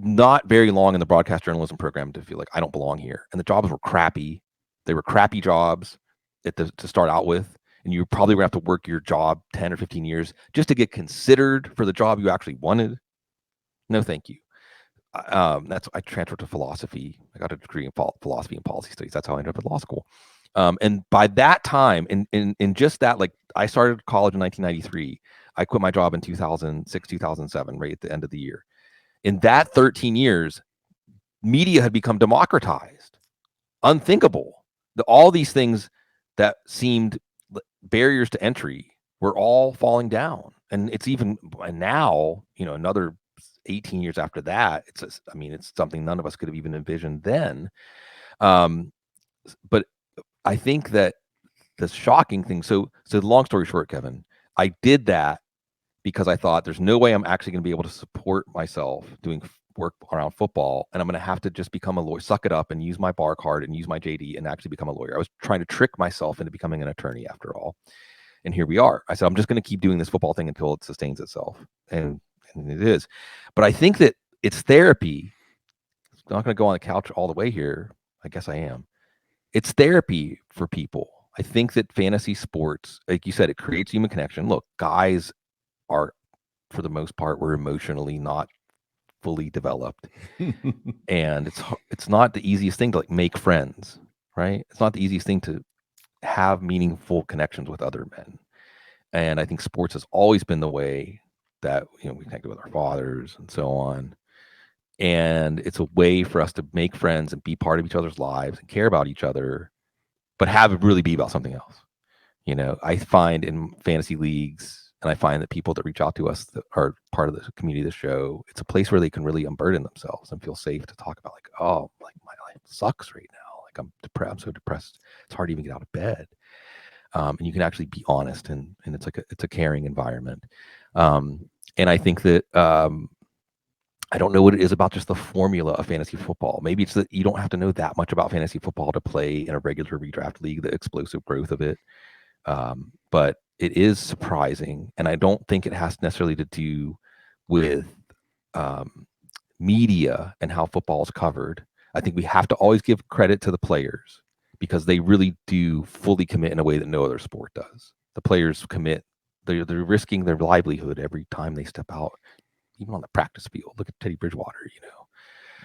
not very long in the broadcast journalism program to feel like I don't belong here. And the jobs were crappy. They were crappy jobs to start out with. And you probably were going to have to work your job 10 or 15 years just to get considered for the job you actually wanted. No, thank you. I transferred to philosophy. I got a degree in philosophy and policy studies. That's how I ended up at law school. And by that time, in just that, like, I started college in 1993. I quit my job in 2006, 2007, right at the end of the year. In that 13 years, media had become democratized. Unthinkable. All these things that seemed barriers to entry were all falling down. And it's even now, another 18 years after that, it's something none of us could have even envisioned then. But I think that the shocking thing, so long story short, Kevin, I did that because I thought there's no way I'm actually going to be able to support myself doing work around football, and I'm going to have to just become a lawyer, suck it up and use my bar card and use my JD and actually become a lawyer. I was trying to trick myself into becoming an attorney after all. And here we are. I said, I'm just going to keep doing this football thing until it sustains itself. And it is. But I think that it's therapy. I'm not going to go on the couch all the way here. I guess I am. It's therapy for people. I think that fantasy sports, like you said, it creates human connection. Look, guys are, for the most part, we're emotionally not fully developed, and it's not the easiest thing to like make friends, right? It's not the easiest thing to have meaningful connections with other men. And I think sports has always been the way that we connected with our fathers and so on. And it's a way for us to make friends and be part of each other's lives and care about each other, but have it really be about something else. I find in fantasy leagues, and I find that people that reach out to us that are part of the community of the show, it's a place where they can really unburden themselves and feel safe to talk about, like, oh, like my life sucks right now. Like I'm depressed. I'm so depressed. It's hard to even get out of bed. And you can actually be honest, and it's a caring environment. And I think that I don't know what it is about just the formula of fantasy football. Maybe it's that you don't have to know that much about fantasy football to play in a regular redraft league, the explosive growth of it. But it is surprising, and I don't think it has necessarily to do with media and how football is covered. I think we have to always give credit to the players because they really do fully commit in a way that no other sport does. The players commit; they're risking their livelihood every time they step out, even on the practice field. Look at Teddy Bridgewater,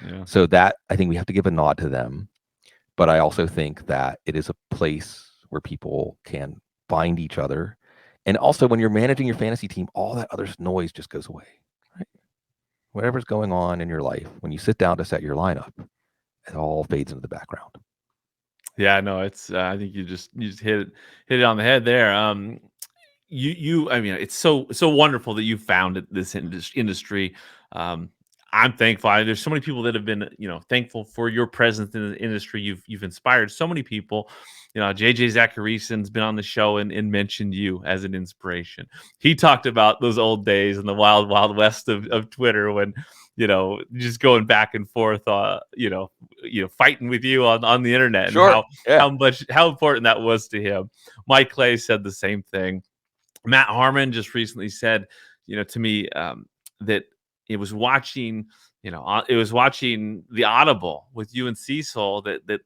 Yeah. So that, I think we have to give a nod to them. But I also think that it is a place where people can find each other. And also, when you're managing your fantasy team, all that other noise just goes away, right? Whatever's going on in your life, when you sit down to set your lineup, it all fades into the background. Yeah, no, it's I think you just hit it on the head there. I mean, it's so wonderful that you founded this industry. I'm thankful. There's so many people that have been, thankful for your presence in the industry. You've inspired so many people. JJ Zacharysen's been on the show and mentioned you as an inspiration. He talked about those old days in the wild, wild west of Twitter when, just going back and forth, fighting with you on the internet, and Sure. Yeah. how important that was to him. Mike Clay said the same thing. Matt Harmon just recently said, to me, that it was watching the Audible with you and Cecil that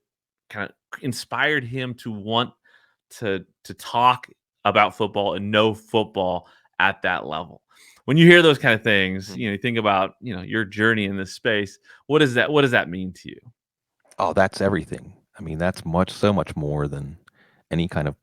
kind of inspired him to want to talk about football and know football at that level. When you hear those kind of things, you think about, your journey in this space. What does that mean to you? Oh, that's everything. I mean, that's so much more than any kind of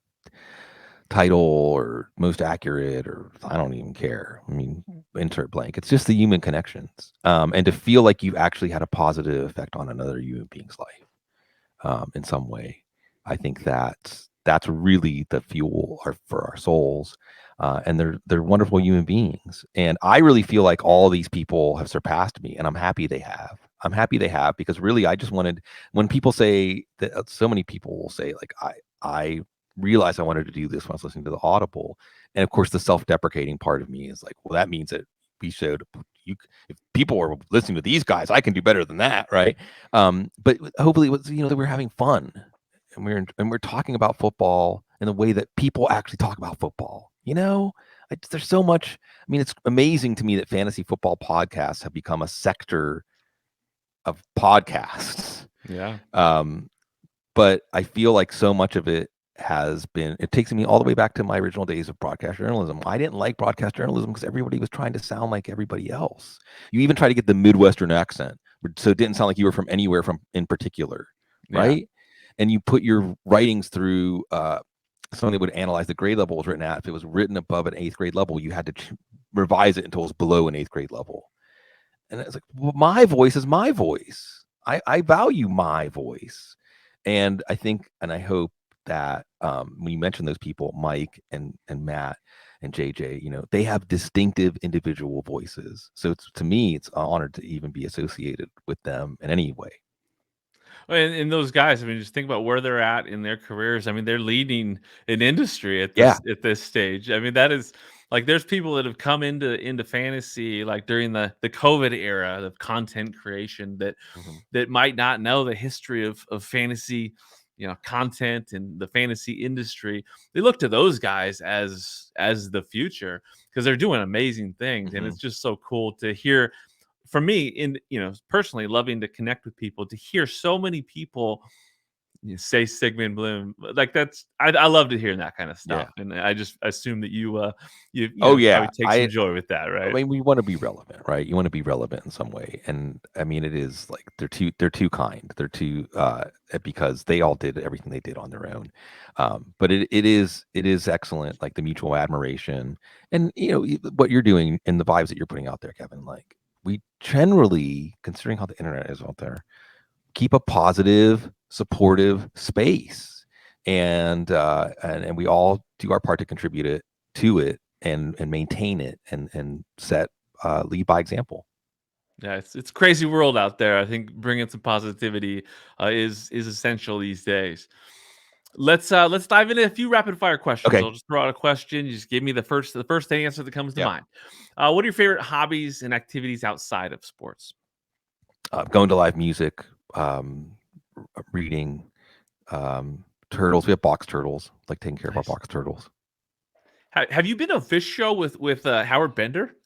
title or most accurate, or I don't even care. I mean, insert blank. It's just the human connections. And to feel like you actually had a positive effect on another human being's life in some way. I think that's really the fuel for our souls. And they're wonderful human beings. And I really feel like all these people have surpassed me, and I'm happy they have. I'm happy they have, because really I just wanted, when people say that, so many people will say, like, I realized I wanted to do this when I was listening to the Audible. And of course the self-deprecating part of me is like, well, that means that we should, if people are listening to these guys, I can do better than that, right? But hopefully it was, that we're having fun, and we're talking about football in the way that people actually talk about football. There's so much. I mean, it's amazing to me that fantasy football podcasts have become a sector of podcasts. Yeah. But I feel like so much of it takes me all the way back to my original days of broadcast journalism. I didn't like broadcast journalism because everybody was trying to sound like everybody else. You even try to get the Midwestern accent, so it didn't sound like you were from anywhere in particular, right? Yeah. And you put your writings through something that would analyze the grade level it was written at. If it was written above an 8th grade level, you had to revise it until it was below an 8th grade level. And it's like, well, my voice is my voice. I value my voice. And I think, and I hope that when you mention those people, Mike and Matt and JJ, they have distinctive individual voices. So to me, it's an honor to even be associated with them in any way. And those guys, I mean, just think about where they're at in their careers. I mean, they're leading an industry at this stage. I mean, that is like, there's people that have come into fantasy like during the COVID era of content creation that might not know the history of fantasy, content and the fantasy industry. They look to those guys as the future because they're doing amazing things, and it's just so cool to hear for me, in personally loving to connect with people, to hear so many people say Sigmund Bloom, like I love to hear that kind of stuff, and I just assume that you Oh probably yeah, take some joy with that, I right? mean, we want to be relevant, right? You want to be relevant in some way, and I mean, it is like they're too kind, they're too because they all did everything they did on their own. But it is excellent, like the mutual admiration, and what you're doing and the vibes that you're putting out there, Kevin. Like we generally, considering how the internet is out there, keep a positive, supportive space, and we all do our part to contribute it to it and maintain it and set lead by example. Yeah, it's crazy world out there. I think bringing some positivity is essential these days. Let's dive into a few rapid fire questions. Okay. I'll just throw out a question. You just give me the first answer that comes to Yeah. mind. What are your favorite hobbies and activities outside of sports? Going to live music, reading, turtles. We have box turtles, like taking care of our Nice. box turtles. Have you been to a fish show with Howard Bender?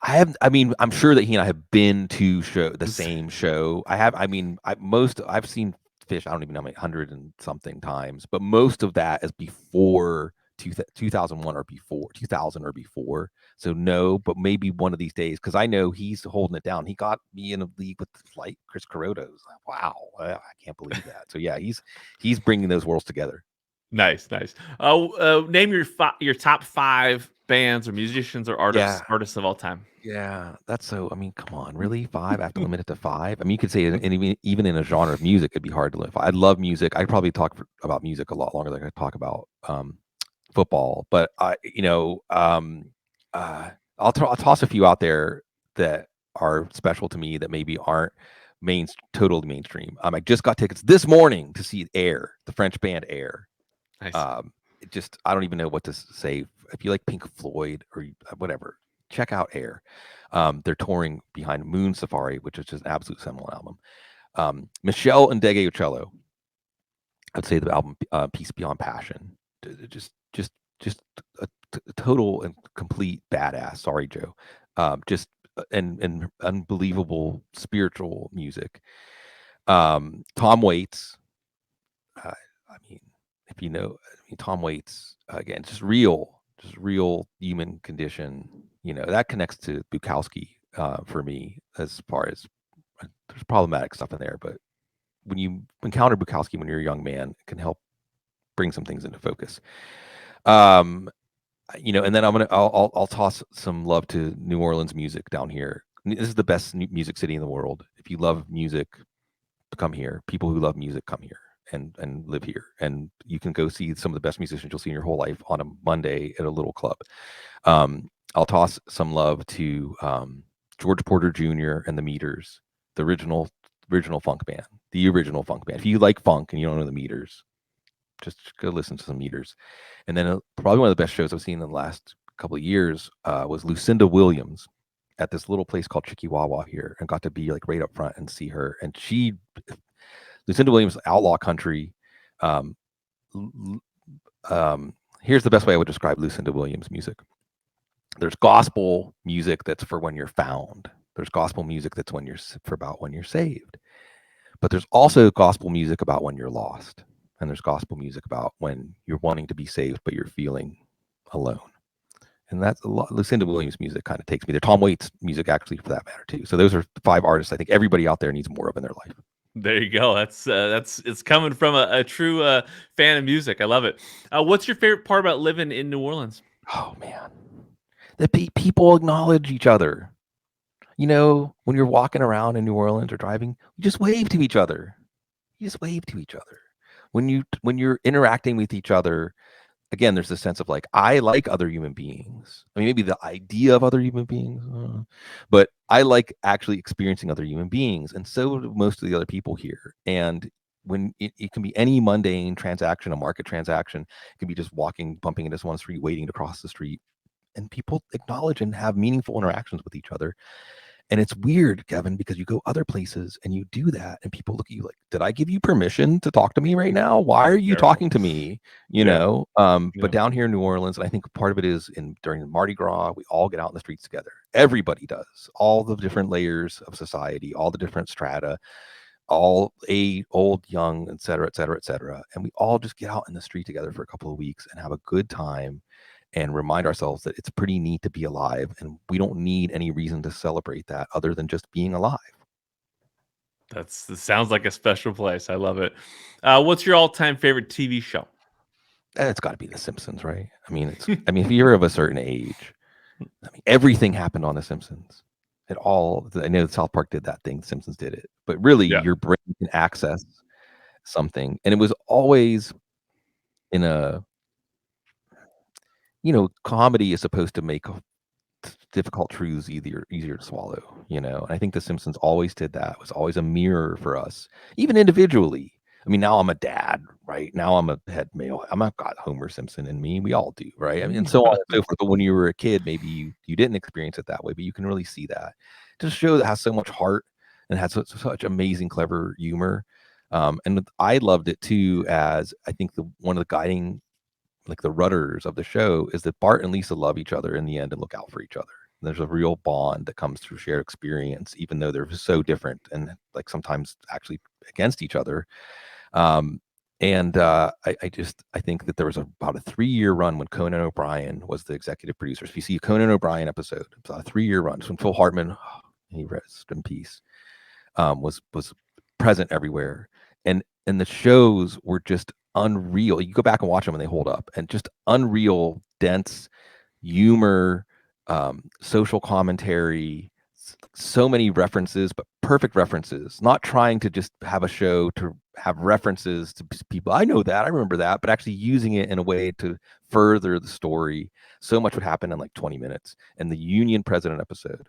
I have. I mean, I'm sure that he and I have been to the same show. I have. I mean, I've seen Fish. I don't even know how many, 100 and something times, but most of that is before 2001 or before 2000 or before. So no, but maybe one of these days, because I know he's holding it down. He got me in a league with like Chris Carotto's. Wow, I can't believe that. So yeah, he's bringing those worlds together. Nice, nice. Name your top 5 bands or musicians or Yeah. artists of all time. Yeah, that's so. I mean, come on, really? Five? I have to limit it to five. I mean, you could say, even in a genre of music, it'd be hard to live. I love music. I'd probably talk about music a lot longer than I could talk about football. But I'll toss a few out there that are special to me that maybe aren't totally mainstream. I just got tickets this morning to see Air, the French band Air. Nice. I don't even know what to say. If you like Pink Floyd or whatever, check out Air. They're touring behind Moon Safari, which is just an absolute seminal album. Michelle and Dege Uccello, I'd say the album Peace Beyond Passion. Just a total and complete badass. Sorry, Joe. And unbelievable spiritual music. Tom Waits. I mean, if you know, Tom Waits again, just real human condition. That connects to Bukowski for me as far as there's problematic stuff in there, but when you encounter Bukowski when you're a young man, it can help bring some things into focus. And then I'll toss some love to New Orleans music down here. This is the best music city in the world. If you love music, come here. People who love music come here and live here, and you can go see some of the best musicians you'll see in your whole life on a Monday at a little club. I'll toss some love to George Porter Jr. and the Meters, the original funk band, the original funk band. If you like funk and you don't know the Meters, just go listen to some Meters. And then probably one of the best shows I've seen in the last couple of years was Lucinda Williams at this little place called Chikiwawa here, and got to be like right up front and see her. And Lucinda Williams, outlaw country. Here's the best way I would describe Lucinda Williams music. There's gospel music that's for when you're found. There's gospel music that's when you're saved. But there's also gospel music about when you're lost. And there's gospel music about when you're wanting to be saved, but you're feeling alone. And that's a lot. Lucinda Williams music kind of takes me there. Tom Waits music, actually, for that matter, too. So those are 5 artists I think everybody out there needs more of in their life. There you go. That's it's coming from a true fan of music. I love it. What's your favorite part about living in New Orleans? Oh man, the people acknowledge each other. When you're walking around in New Orleans or driving, you just wave to each other. When you're interacting with each other, again, there's this sense of like, I like other human beings. I mean, maybe the idea of other human beings, but I like actually experiencing other human beings. And so do most of the other people here. And when it can be any mundane transaction, a market transaction, it can be just bumping into someone's street, waiting to cross the street. And people acknowledge and have meaningful interactions with each other. And it's weird, Kevin, because you go other places and you do that, and people look at you like, "Did I give you permission to talk to me right now? Why are you Terrible. talking to me?" Yeah. But down here in New Orleans, and I think part of it is during Mardi Gras, we all get out in the streets together. Everybody does. All the different layers of society, all the different strata, all old, young, et cetera, et cetera, et cetera. And we all just get out in the street together for a couple of weeks and have a good time and remind ourselves that it's pretty neat to be alive, and we don't need any reason to celebrate that other than just being alive. That sounds like a special place. I love it. What's your all-time favorite TV show? It's got to be The Simpsons, right? I mean, if you're of a certain age, everything happened on The Simpsons. I know South Park did that thing, The Simpsons did it, but really Yeah. your brain can access something, and it was always in a, comedy is supposed to make difficult truths easier to swallow, and I think The Simpsons always did that. It was always a mirror for us, even individually. I mean, now I'm a dad, right? Now I'm a head male. I'm not got Homer Simpson in me. We all do, right? I mean, and so on and so forth. But when you were a kid, maybe you didn't experience it that way, but you can really see that. Just a show that has so much heart and has such amazing, clever humor. And I loved it too, as I think one of the guiding, like the rudders of the show, is that Bart and Lisa love each other in the end and look out for each other. There's a real bond that comes through shared experience, even though they're so different and like sometimes actually against each other. I think that there was about a 3-year run when Conan O'Brien was the executive producer. If you see a Conan O'Brien episode, it's about a 3-year run. So when Phil Hartman, he rest in peace, was present everywhere, and the shows were just unreal. You go back and watch them and they hold up, and just unreal, dense humor, social commentary, so many references, but perfect references, not trying to just have a show to have references to people. I know that, I remember that, but actually using it in a way to further the story. So much would happen in like 20 minutes. And the Union President episode,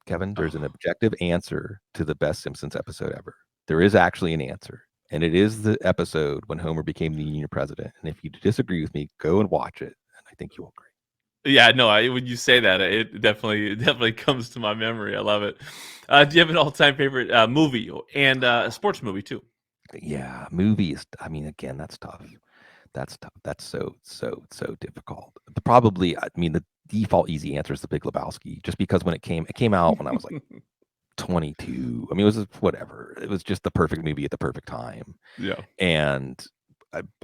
Kevin, there's an objective answer to the best Simpsons episode ever. There is actually an answer, and it is the episode when Homer became the Union President. And if you disagree with me, go and watch it, and I think you'll agree. Yeah, no, when you say that, it definitely comes to my memory. I love it. Do you have an all-time favorite movie and a sports movie too? Yeah, movies. I mean, again, that's tough. That's tough. That's so difficult. Probably, I mean, the default easy answer is The Big Lebowski, just because when it came out when I was like 22. I mean, it was whatever. It was just the perfect movie at the perfect time. Yeah. And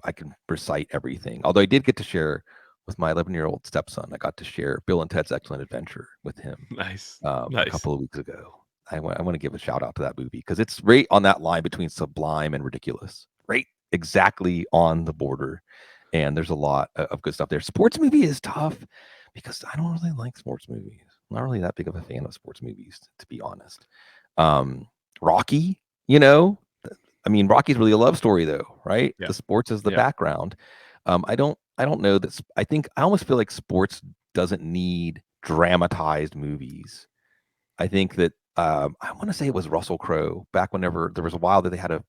I can recite everything. Although I did get to share with my 11-year-old stepson, I got to share Bill and Ted's Excellent Adventure with him Nice. a Nice. couple of weeks ago. I want to give a shout out to that movie because it's right on that line between sublime and ridiculous, right? Exactly on the border. And there's a lot of good stuff there. Sports movie is tough because I don't really like sports movies. I'm not really that big of a fan of sports movies, to be honest. Rocky, I mean, Rocky's really a love story, though, right? Yeah. The sports is the Yeah. background. I don't know that. I almost feel like sports doesn't need dramatized movies. I think that I want to say it was Russell Crowe back whenever there was a while that they had a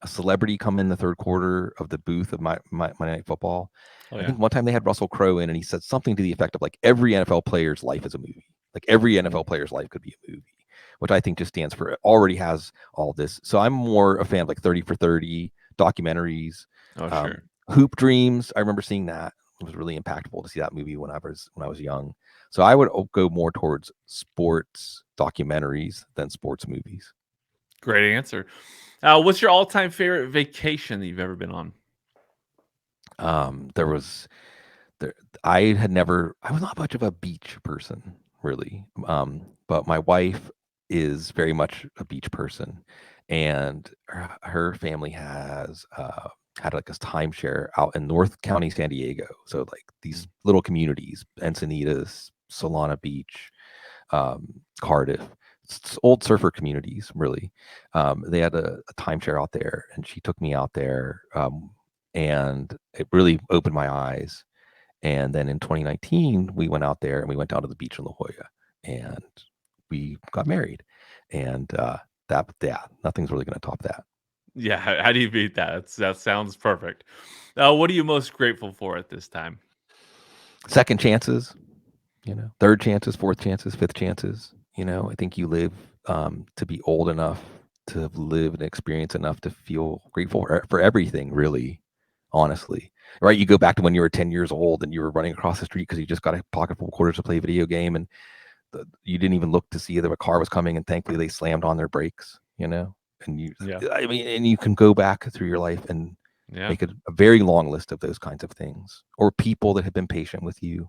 celebrity come in the third quarter of the booth of my Night Football. Oh, I yeah. think one time they had Russell Crowe in, and he said something to the effect of like every NFL player's life is a movie. Like every NFL player's life could be a movie, which I think just stands for it already has all this. So I'm more a fan of like 30 for 30 documentaries. Oh, sure. Hoop Dreams. I remember seeing that. It was really impactful to see that movie when I was young. So I would go more towards sports documentaries than sports movies. Great answer. What's your all-time favorite vacation that you've ever been on? There was there I was not much of a beach person, really. But my wife is very much a beach person, and her family has had like this timeshare out in North County, San Diego. So like these little communities, Encinitas, Solana Beach, Cardiff, old surfer communities, really. They had a timeshare out there, and she took me out there, and it really opened my eyes. And then in 2019, we went out there and we went down to the beach in La Jolla, and we got married. And nothing's really going to top that. Yeah, how do you beat that? That sounds perfect. What are you most grateful for at this time? Second chances, third chances, fourth chances, fifth chances. I think you live to be old enough to have lived and experienced enough to feel grateful for everything, really, honestly. Right? You go back to when you were 10 years old and you were running across the street because you just got a pocket full of quarters to play a video game, and you didn't even look to see if a car was coming, and thankfully they slammed on their brakes, and I mean, and you can go back through your life and make a very long list of those kinds of things, or people that have been patient with you,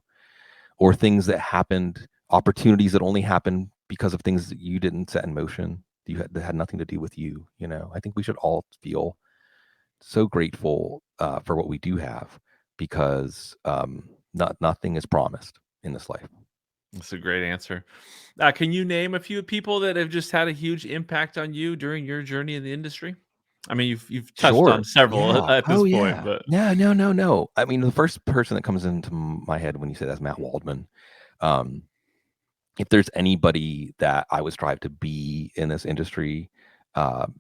or things that happened, opportunities that only happened because of things that you didn't set in motion, that had nothing to do with you. I think we should all feel so grateful for what we do have, because nothing is promised in this life. That's a great answer. Can you name a few people that have just had a huge impact on you during your journey in the industry? I mean, you've touched Sure. on several Yeah. at this Oh, point, yeah. but No. I mean, the first person that comes into my head when you say that's Matt Waldman. Um, if there's anybody that I would strive to be in this industry,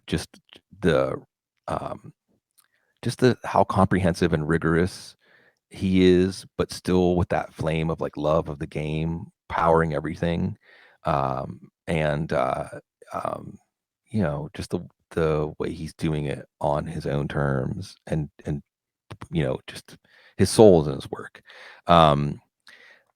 just the um, how comprehensive and rigorous he is, but still with that flame of like love of the game powering everything, and just the way he's doing it on his own terms, and just his soul is in his work.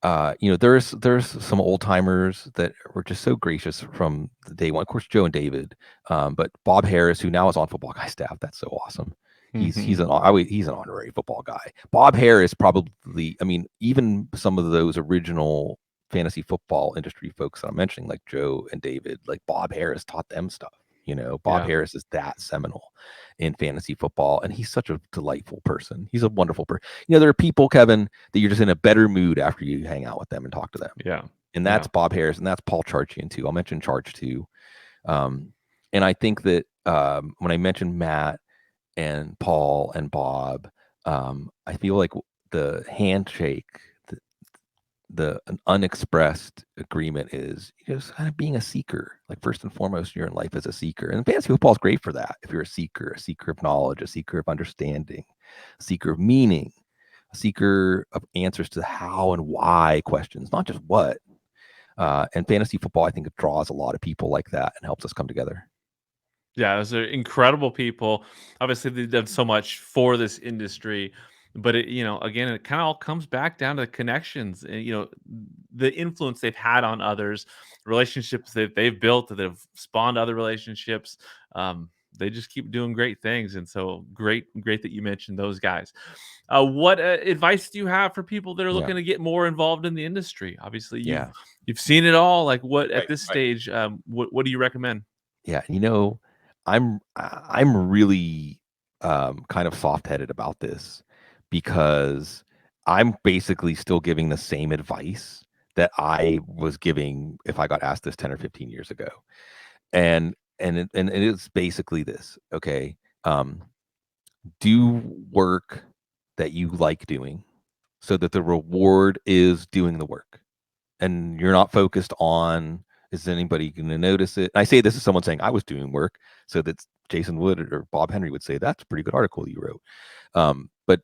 There's some old timers that were just so gracious from the day one. Of course, Joe and David, but Bob Harris, who now is on Football Guy staff, that's so awesome. He's an honorary football guy. Bob Harris probably, I mean, even some of those original fantasy football industry folks that I'm mentioning, like Joe and David, like Bob Harris taught them stuff. Bob Harris is that seminal in fantasy football, and he's such a delightful person. He's a wonderful person. There are people, Kevin, that you're just in a better mood after you hang out with them and talk to them. Yeah. And that's Bob Harris, and that's Paul Charchian too. I'll mention Charge too. And I think that when I mentioned Matt and Paul and Bob, I feel like the handshake, an unexpressed agreement is just kind of being a seeker. Like, first and foremost, you're in life as a seeker, and fantasy football is great for that. If you're a seeker of knowledge, a seeker of understanding, a seeker of meaning, a seeker of answers to how and why questions, not just what. And fantasy football, I think, it draws a lot of people like that and helps us come together. Yeah, those are incredible people. Obviously, they've done so much for this industry, but again, it kind of all comes back down to the connections and the influence they've had on others, relationships that they've built that have spawned other relationships. They just keep doing great things, and so great that you mentioned those guys. What advice do you have for people that are looking to get more involved in the industry? Obviously, you've seen it all. Like, what at this stage, what do you recommend? Yeah, I'm really kind of soft-headed about this, because I'm basically still giving the same advice that I was giving if I got asked this 10 or 15 years ago. And it is basically this, okay? Do work that you like doing, so that the reward is doing the work, and you're not focused on, is anybody going to notice it? And I say this as someone saying I was doing work, so that Jason Wood or Bob Henry would say that's a pretty good article you wrote. But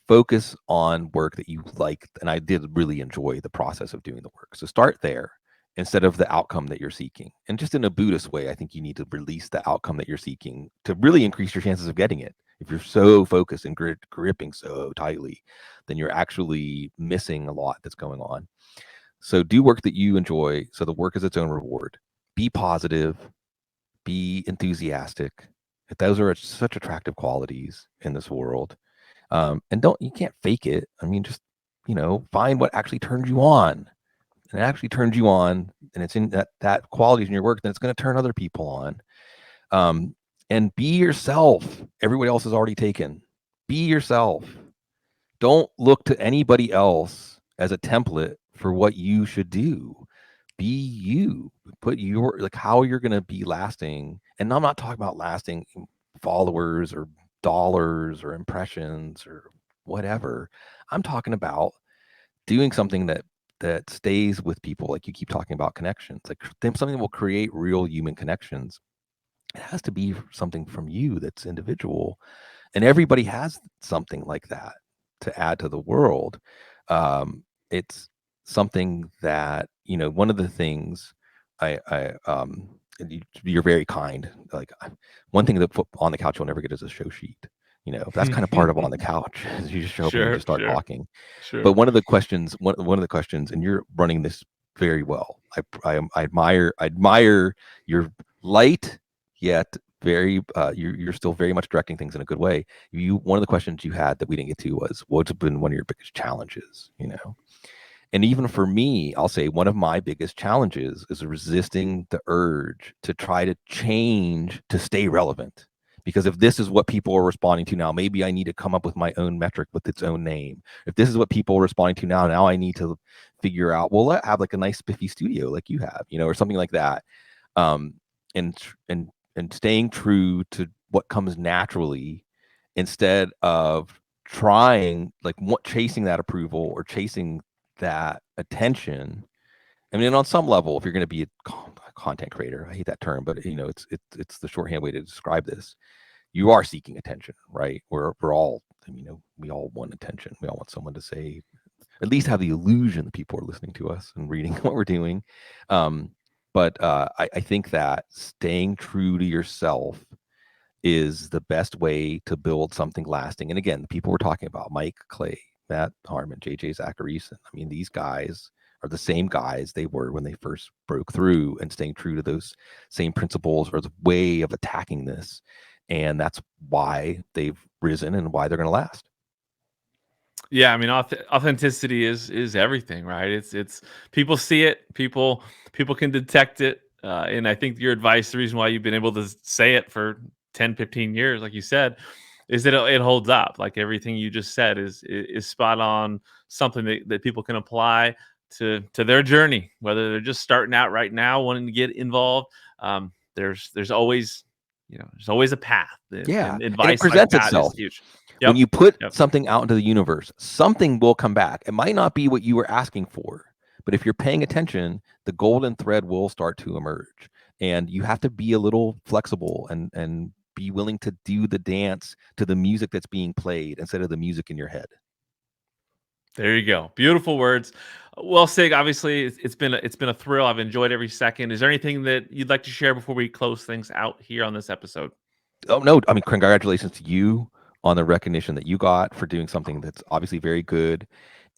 focus on work that you like, and I did really enjoy the process of doing the work. So start there instead of the outcome that you're seeking. And just in a Buddhist way, I think you need to release the outcome that you're seeking to really increase your chances of getting it. If you're so focused and gripping so tightly, then you're actually missing a lot that's going on. So do work that you enjoy, so the work is its own reward. Be positive, be enthusiastic. Those are such attractive qualities in this world. And you can't fake it. I mean, just, find what actually turns you on. And it actually turns you on, and it's in that qualities in your work, then it's going to turn other people on. And be yourself. Everybody else is already taken. Be yourself. Don't look to anybody else as a template for what you should do. Be you. Put your, like, how you're going to be lasting. And I'm not talking about lasting followers or dollars or impressions or whatever. I'm talking about doing something that stays with people. Like, you keep talking about connections, like something that will create real human connections. It has to be something from you that's individual, and everybody has something like that to add to the world. It's something that, one of the things you're very kind. Like one thing that on the couch you'll never get is a show sheet. That's kind of part of on the couch. Is you just show up and you just start talking. But one of the questions, and you're running this very well. I admire your light yet very. You're still very much directing things in a good way. One of the questions you had that we didn't get to was, what's been one of your biggest challenges? And even for me, I'll say one of my biggest challenges is resisting the urge to try to change to stay relevant. Because if this is what people are responding to now, maybe I need to come up with my own metric with its own name. If this is what people are responding to now I need to figure out, well, let's have like a nice spiffy studio like you have, or something like that. And staying true to what comes naturally instead of trying, like chasing that approval or chasing that attention. I mean, on some level, if you're going to be a content creator, I hate that term, but it's the shorthand way to describe this. You are seeking attention, right? We're all, we all want attention. We all want someone to say, at least have the illusion that people are listening to us and reading what we're doing. But I think that staying true to yourself is the best way to build something lasting. And again, the people we're talking about, Mike Clay, Matt Harmon, JJ Zacharyson. I mean, these guys are the same guys they were when they first broke through, and staying true to those same principles or the way of attacking this. And that's why they've risen and why they're going to last. Yeah, I mean, authenticity is everything, right? It's people see it, people can detect it, and I think your advice, the reason why you've been able to say it for 10, 15 years, like you said, is that it holds up. Like everything you just said is spot on, something that people can apply to their journey, whether they're just starting out right now, wanting to get involved. There's always, there's always a path. Yeah, and advice and it presents like that itself. is huge. When you put something out into the universe, something will come back. It might not be what you were asking for, but if you're paying attention, the golden thread will start to emerge. And you have to be a little flexible and be willing to do the dance to the music that's being played instead of the music in your head. There you go. Beautiful words. Well, Sig, obviously it's been a thrill. I've enjoyed every second. Is there anything that you'd like to share before we close things out here on this episode? Oh, no. I mean, congratulations to you on the recognition that you got for doing something that's obviously very good.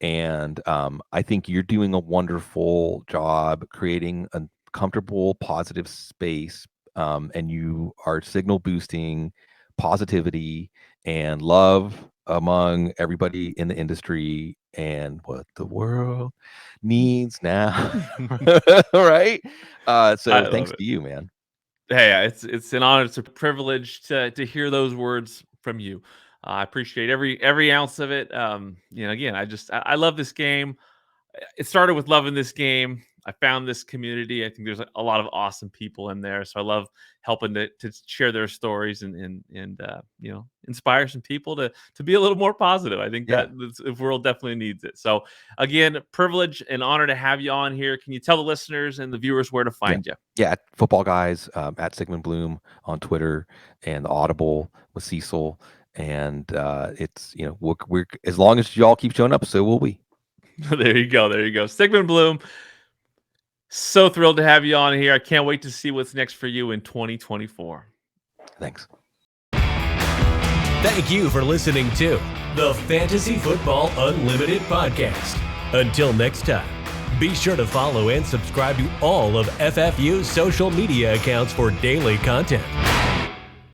And I think you're doing a wonderful job creating a comfortable, positive space. And you are signal boosting positivity and love among everybody in the industry and what the world needs now. All right. So thanks to you, man. Hey, it's an honor. It's a privilege to hear those words from you. I appreciate every ounce of it. Again, I love this game. It started with loving this game. I found this community. I think there's a lot of awesome people in there. So I love helping to share their stories and inspire some people to be a little more positive. I think that the world definitely needs it. So again, privilege and honor to have you on here. Can you tell the listeners and the viewers where to find you? Yeah, at Footballguys, at Sigmund Bloom on Twitter, and the Audible with Cecil. And it's, we're as long as y'all keep showing up, so will we. There you go. Sigmund Bloom. So thrilled to have you on here. I can't wait to see what's next for you in 2024. Thanks. Thank you for listening to the Fantasy Football Unlimited podcast. Until next time, be sure to follow and subscribe to all of FFU's social media accounts for daily content.